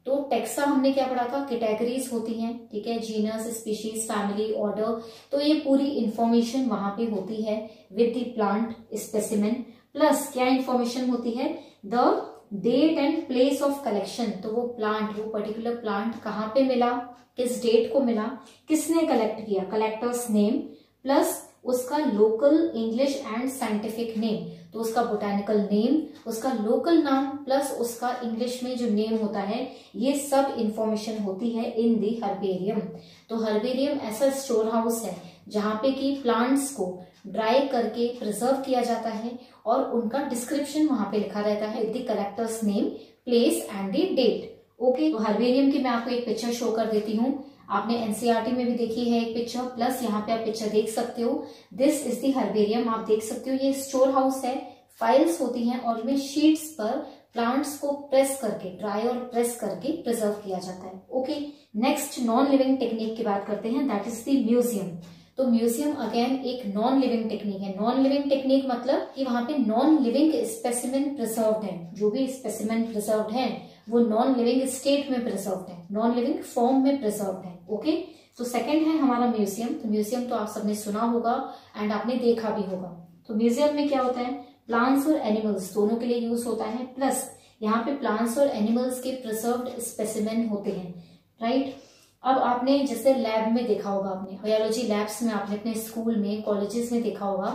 तो टेक्सा हमने क्या पढ़ा था, कैटेगरीज होती हैं, ठीक है, जीनस, स्पीशीज, फैमिली, ऑर्डर। तो ये पूरी इंफॉर्मेशन वहां पे होती है with the plant specimen. Plus क्या इंफॉर्मेशन होती है, the date and place of collection. तो वो प्लांट, वो पर्टिकुलर प्लांट कहाँ पे मिला, किस डेट को मिला, किसने कलेक्ट किया, कलेक्टर्स नेम, प्लस उसका local English and scientific name. तो उसका बोटेनिकल नेम, उसका लोकल नाम, प्लस उसका इंग्लिश में जो नेम होता है, ये सब इंफॉर्मेशन होती है इन दी हर्बेरियम। तो हर्बेरियम ऐसा स्टोर हाउस है जहां पे कि प्लांट्स को ड्राई करके प्रिजर्व किया जाता है और उनका डिस्क्रिप्शन वहां पे लिखा रहता है, the collectors name, place and the date. Okay, तो हर्बेरियम की मैं आपको एक पिक्चर शो कर देती हूँ, आपने एनसीईआरटी में भी देखी है एक पिक्चर, प्लस यहाँ पे आप पिक्चर देख सकते हो, दिस इज द हर्बेरियम। आप देख सकते हो ये स्टोर हाउस है, फाइल्स होती हैं और इनमें शीट्स पर प्लांट्स को प्रेस करके, ड्राई और प्रेस करके प्रिजर्व किया जाता है। Okay, next non living technique की बात करते हैं, दैट इज द म्यूजियम। तो म्यूजियम अगेन एक नॉन लिविंग टेक्निक है। नॉन लिविंग टेक्निक मतलब कि वहां पे नॉन लिविंग स्पेसिमेन प्रिजर्व्ड है, जो भी स्पेसिमेन प्रिजर्व्ड है वो नॉन लिविंग स्टेट में प्रिजर्व्ड है, नॉन लिविंग फॉर्म में प्रिजर्व्ड है। ओके, तो सेकंड है हमारा म्यूजियम। तो म्यूजियम तो आप सबने सुना होगा एंड आपने देखा भी होगा। तो म्यूजियम में क्या होता है, प्लांट्स और एनिमल्स दोनों के लिए यूज होता है, प्लस यहाँ पे प्लांट्स और एनिमल्स के प्रिजर्व्ड स्पेसिमेन होते हैं, राइट। अब आपने जैसे लैब में देखा होगा, आपने बायोलॉजी लैब्स में, आपने अपने स्कूल में, कॉलेजेस में देखा होगा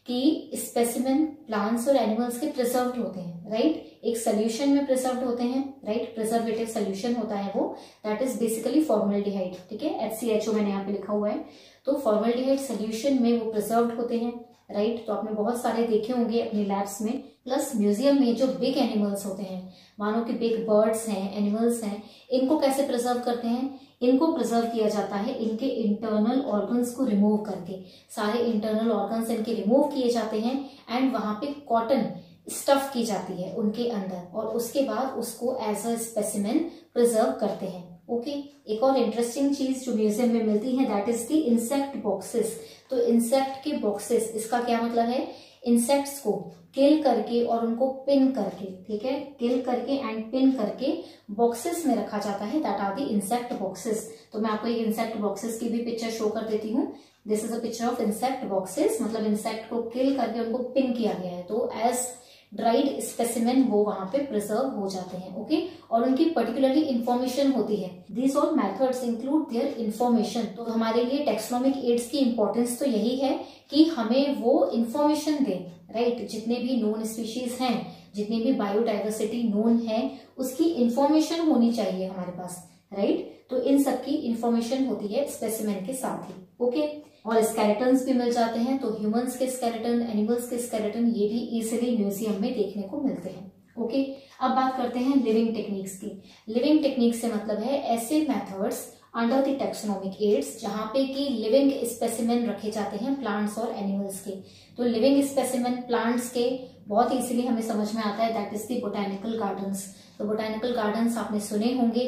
कि स्पेसिमेन प्लांट्स और एनिमल्स के प्रिजर्व्ड होते हैं, राइट। एक सोल्यूशन में प्रिजर्व्ड होते हैं, राइट, प्रिजर्वेटिव सोल्यूशन होता है वो, दैट इज बेसिकली फॉर्मल्डिहाइड, ठीक है, HCHO मैंने यहाँ पे लिखा हुआ है। तो फॉर्मल्डिहाइड सोल्यूशन में वो प्रिजर्व्ड होते हैं, राइट। तो आपने बहुत सारे देखे होंगे अपनी लैब्स में। प्लस म्यूजियम में जो बिग एनिमल्स होते हैं, मानो कि बिग बर्ड्स हैं, एनिमल्स हैं, इनको कैसे प्रिजर्व करते हैं? इनको प्रिजर्व किया जाता है इनके इंटरनल ऑर्गन्स को रिमूव करके। सारे इंटरनल ऑर्गन्स इनके रिमूव किए जाते हैं एंड वहां पे कॉटन स्टफ की जाती है उनके अंदर, और उसके बाद उसको एज अ स्पेसिमेन प्रिजर्व करते हैं। ओके, एक और इंटरेस्टिंग चीज जो म्यूजियम में मिलती है that is the insect boxes. तो इंसेक्ट के बॉक्सेस, इसका क्या मतलब है? इंसेक्ट्स को किल करके और उनको पिन करके, ठीक है, किल करके एंड पिन करके बॉक्सेस में रखा जाता है, that are the insect boxes. तो मैं आपको एक इंसेक्ट बॉक्सेस की भी पिक्चर शो कर देती हूँ। This is a picture of insect boxes, मतलब इंसेक्ट को किल करके उनको पिन किया गया है, तो एज ड्राइड स्पेसिमेन वो वहां पे प्रिजर्व हो जाते हैं। ओके, और उनकी पर्टिकुलरली इंफॉर्मेशन होती है। These all methods include their information. तो हमारे लिए टेक्सोनोमिक एड्स की इंपॉर्टेंस तो यही है कि हमें वो इंफॉर्मेशन दें, राइट। जितने भी नोन स्पीशीज हैं, जितनी भी बायोडाइवर्सिटी नोन है, उसकी इंफॉर्मेशन होनी चाहिए हमारे पास, राइट। तो इन सब की इंफॉर्मेशन होती है स्पेसिमेन के साथ ही। ओके, और स्केलेटन्स भी मिल जाते हैं, तो ह्यूमंस के स्केलेटन, एनिमल्स के स्केलेटन, ये भी इजिली म्यूजियम में देखने को मिलते हैं। ओके, अब बात करते हैं लिविंग टेक्निक्स की। लिविंग टेक्निक से मतलब है ऐसे methods under the taxonomic aids जहां पे कि लिविंग स्पेसिमेन रखे जाते हैं प्लांट्स और एनिमल्स के। तो लिविंग स्पेसिमेन प्लांट्स के बहुत इजीली हमें समझ में आता है, that is the botanical gardens. तो बोटेनिकल गार्डन्स आपने सुने होंगे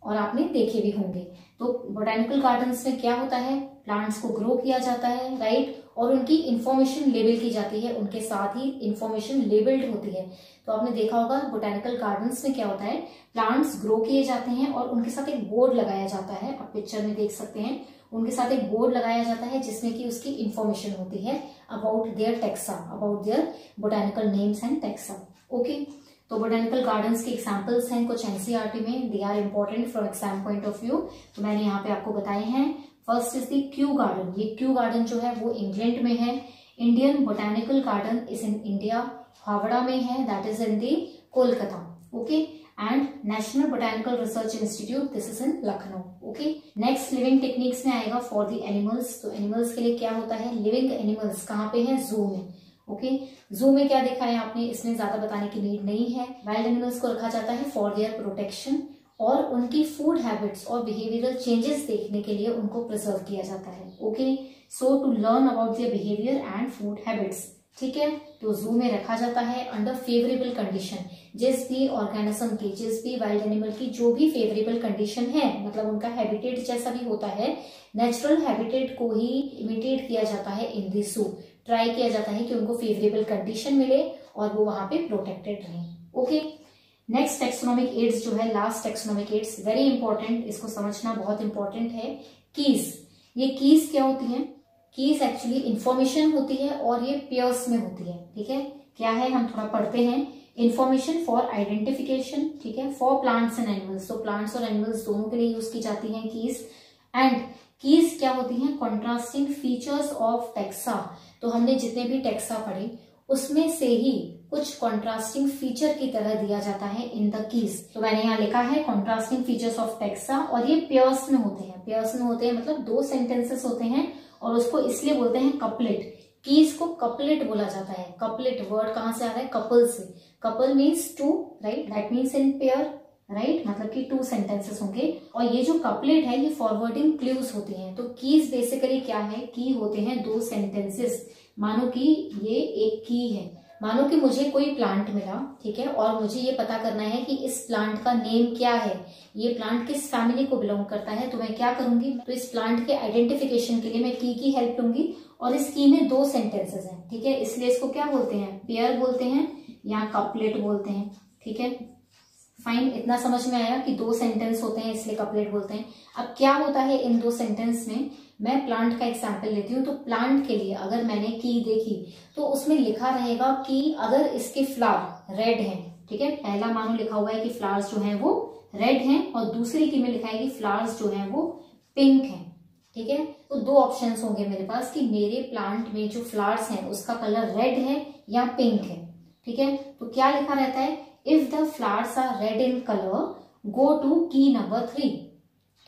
और आपने देखे भी होंगे। तो बोटेनिकल गार्डन्स में क्या होता है? प्लांट्स को ग्रो किया जाता है, राइट, और उनकी इंफॉर्मेशन लेबल की जाती है, उनके साथ ही इंफॉर्मेशन लेबल्ड होती है। तो आपने देखा होगा बोटेनिकल गार्डन्स में क्या होता है, प्लांट्स ग्रो किए जाते हैं और उनके साथ एक बोर्ड लगाया जाता है, आप पिक्चर में देख सकते हैं, उनके साथ एक बोर्ड लगाया जाता है जिसमें कि उसकी इंफॉर्मेशन होती है about their taxa, about their botanical names and taxa. Okay, तो बोटेनिकल गार्डन्स के एग्जांपल्स हैं कुछ एनसीईआरटी में, they are important from exam point of view, तो मैंने यहाँ पे आपको बताए हैं। First is the Kew garden. ये क्यू गार्डन जो है वो इंग्लैंड में है। Indian botanical garden is in India, Howrah में है, that is in the Kolkata. Okay, and national botanical research institute, this is in Lucknow. Okay, next living techniques में आएगा फॉर द एनिमल्स। तो एनिमल्स के लिए क्या होता है? लिविंग एनिमल्स कहाँ पे है? जू में। ओके, जू में क्या देखा है आपने, इसमें ज्यादा बताने की नीड नहीं है। वाइल्ड एनिमल्स को रखा जाता है फॉर देयर प्रोटेक्शन, और उनकी फूड हैबिट्स और बिहेवियरल चेंजेस देखने के लिए उनको प्रिजर्व किया जाता है। Okay, so to learn about their behaviour and food habits, ठीक है। तो जू में रखा जाता है अंडर फेवरेबल कंडीशन। जिस भी ऑर्गेनिज्म की, जिस भी वाइल्ड एनिमल की जो भी फेवरेबल कंडीशन है, मतलब उनका हैबिटेट जैसा भी होता है, नेचुरल हैबिटेट को ही इमिटेट किया जाता है इन दी जू। ट्राई किया जाता है कि उनको फेवरेबल कंडीशन मिले और वो वहां पे प्रोटेक्टेड रहें। ओके, नेक्स्ट टेक्सोनोमिक एड्स जो है, last taxonomic aids, very important, इसको समझना बहुत इंपॉर्टेंट है। कीज, ये कीज क्या होती हैं? कीज एक्चुअली इंफॉर्मेशन होती है और ये पेयर्स में होती है, ठीक है। क्या है, हम थोड़ा पढ़ते हैं। इंफॉर्मेशन फॉर आइडेंटिफिकेशन, ठीक है, फॉर प्लांट्स एंड एनिमल्स। तो प्लांट्स और एनिमल्स दोनों के लिए यूज की जाती हैं कीज। एंड कीज क्या होती हैं? Contrasting features of taxa. तो हमने जितने भी टेक्सा पढ़े उसमें से ही कुछ कॉन्ट्रास्टिंग फीचर की तरह दिया जाता है इन द कीज। तो मैंने यहाँ लिखा है कॉन्ट्रास्टिंग फीचर्स ऑफ टेक्सा, और ये पेयर्स में होते हैं। पेयर्स में होते हैं मतलब दो सेंटेंसेस होते हैं, और उसको इसलिए बोलते हैं कपलेट। कीज को कपलेट बोला जाता है। कपलेट वर्ड कहाँ से आ रहा है? कपल से। Couple means two, right, that means in pair, right, मतलब कि टू सेंटेंसेस होंगे। और ये जो कपलेट है ये फॉरवर्डिंग क्लूज होती हैं। तो कीज बेसिकली क्या है? की होते हैं दो सेंटेंसेस। मानो कि ये एक की है, मानो कि मुझे कोई प्लांट मिला, ठीक है, और मुझे ये पता करना है कि इस प्लांट का नेम क्या है, ये प्लांट किस फैमिली को बिलोंग करता है। तो मैं क्या करूंगी? तो इस प्लांट के आइडेंटिफिकेशन के लिए मैं की हेल्प लूंगी, और इस की में दो सेंटेंसेस हैं, ठीक है, इसलिए इसको क्या बोलते हैं? पेयर बोलते हैं या कपलेट बोलते हैं, ठीक है। फाइन, इतना समझ में आया कि दो सेंटेंस होते हैं इसलिए कपलेट बोलते हैं। अब क्या होता है इन दो सेंटेंस में? मैं प्लांट का एग्जाम्पल लेती हूँ। तो प्लांट के लिए अगर मैंने की देखी तो उसमें लिखा रहेगा कि अगर इसके फ्लावर रेड हैं, ठीक है, पहला मानो लिखा हुआ है कि फ्लावर्स जो हैं वो रेड हैं और दूसरी की में लिखा है कि फ्लावर्स जो हैं वो पिंक हैं। ठीक है, तो दो ऑप्शंस होंगे मेरे पास कि मेरे प्लांट में जो फ्लावर्स हैं उसका कलर रेड है या पिंक है। ठीक है, तो क्या लिखा रहता है, if the flowers are red in colour go to key number 3।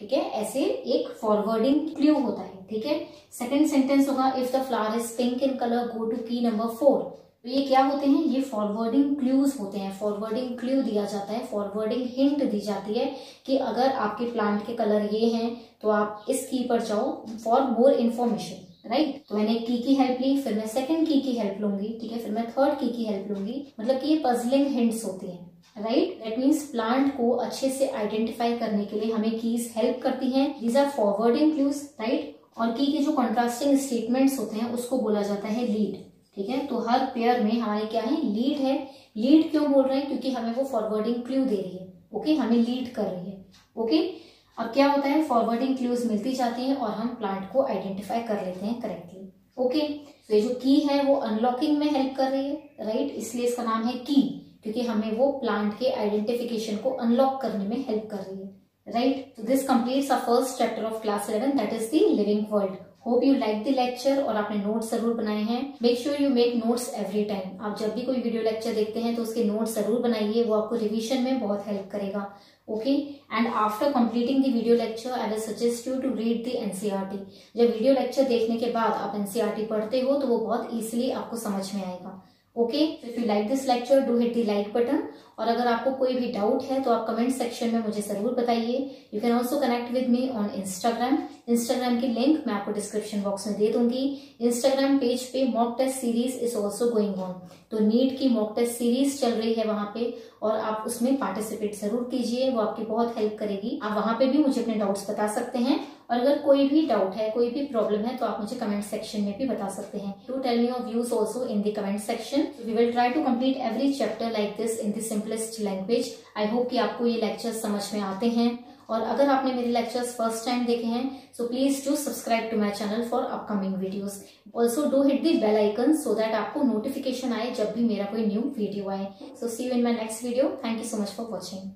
ठीक है, ऐसे एक फॉरवर्डिंग क्लू होता है। ठीक है, सेकंड सेंटेंस होगा if the flower is pink in colour go to key number 4। तो ये क्या होते हैं, ये फॉरवर्डिंग क्लूज होते हैं। फॉरवर्डिंग क्लू दिया जाता है, फॉरवर्डिंग हिंट दी जाती है कि अगर आपके प्लांट के कलर ये हैं तो आप इस की पर जाओ फॉर मोर इन्फॉर्मेशन। राइट, तो मैंने की हेल्प ली, फिर मैं सेकंड की हेल्प लूंगी। ठीक है, फिर मैं थर्ड की हेल्प लूंगी। मतलब कि ये पजलिंग हिंट्स होती हैं। राइट, दैट मीन्स प्लांट को अच्छे से आइडेंटिफाई करने के लिए हमें कीज हेल्प करती हैं। These are forwarding clues. Right, और की के जो कॉन्ट्रास्टिंग स्टेटमेंट्स होते हैं उसको बोला जाता है लीड। ठीक है, तो हर पेयर में हमारे क्या है, लीड है। लीड क्यों बोल रहे हैं, क्योंकि हमें वो फॉरवर्डिंग क्लू दे रही है। ओके, हमें लीड कर रही है। ओके, अब क्या होता है, फॉरवर्डिंग क्लूज मिलती जाती हैं और हम प्लांट को आइडेंटिफाई कर लेते हैं करेक्टली। ओके, तो ये जो की है वो अनलॉकिंग में हेल्प कर रही है। राइट, इसलिए इसका नाम है की, क्योंकि हमें वो प्लांट के आइडेंटिफिकेशन को अनलॉक करने में हेल्प कर रही है। राइट, तो this completes our first chapter of class 11, that is the living world. Hope you like the lecture और आपने नोट्स जरूर बनाए हैं। Make sure you make notes every time. आप जब भी कोई वीडियो लेक्चर देखते हैं तो उसके नोट्स जरूर बनाइए, वो आपको रिवीजन में बहुत हेल्प करेगा। Okay, and after completing the video lecture I will suggest you to read the NCERT. जब वीडियो लेक्चर देखने के बाद आप एनसीईआरटी पढ़ते हो तो वो बहुत इजीली आपको समझ में आएगा। Okay, if you like this lecture do hit the like button. और अगर आपको कोई भी डाउट है तो आप कमेंट सेक्शन में मुझे जरूर बताइए। You can also connect with me on Instagram. Instagram की लिंक मैं आपको डिस्क्रिप्शन बॉक्स में दे दूंगी। इंस्टाग्राम पेज पे mock test series is also going on. तो नीट की मॉक टेस्ट सीरीज चल रही है वहां पे, और आप उसमें पार्टिसिपेट जरूर कीजिए, वो आपकी बहुत हेल्प करेगी। आप वहां पे भी मुझे अपने डाउट्स बता सकते हैं, और अगर कोई भी डाउट है, कोई भी प्रॉब्लम है तो आप मुझे कमेंट सेक्शन में भी बता सकते हैं। Do tell me your views also in the comment section. We will try to complete every chapter like this in the simplest language. I hope कि आपको ये लेक्चर्स समझ में आते हैं, और अगर आपने मेरे लेक्चर्स फर्स्ट टाइम देखे हैं so please do subscribe to my channel for upcoming videos. Also do hit the bell icon so that आपको नोटिफिकेशन आए जब भी मेरा कोई न्यू वीडियो आए। So see you in my next video. Thank you so much for watching.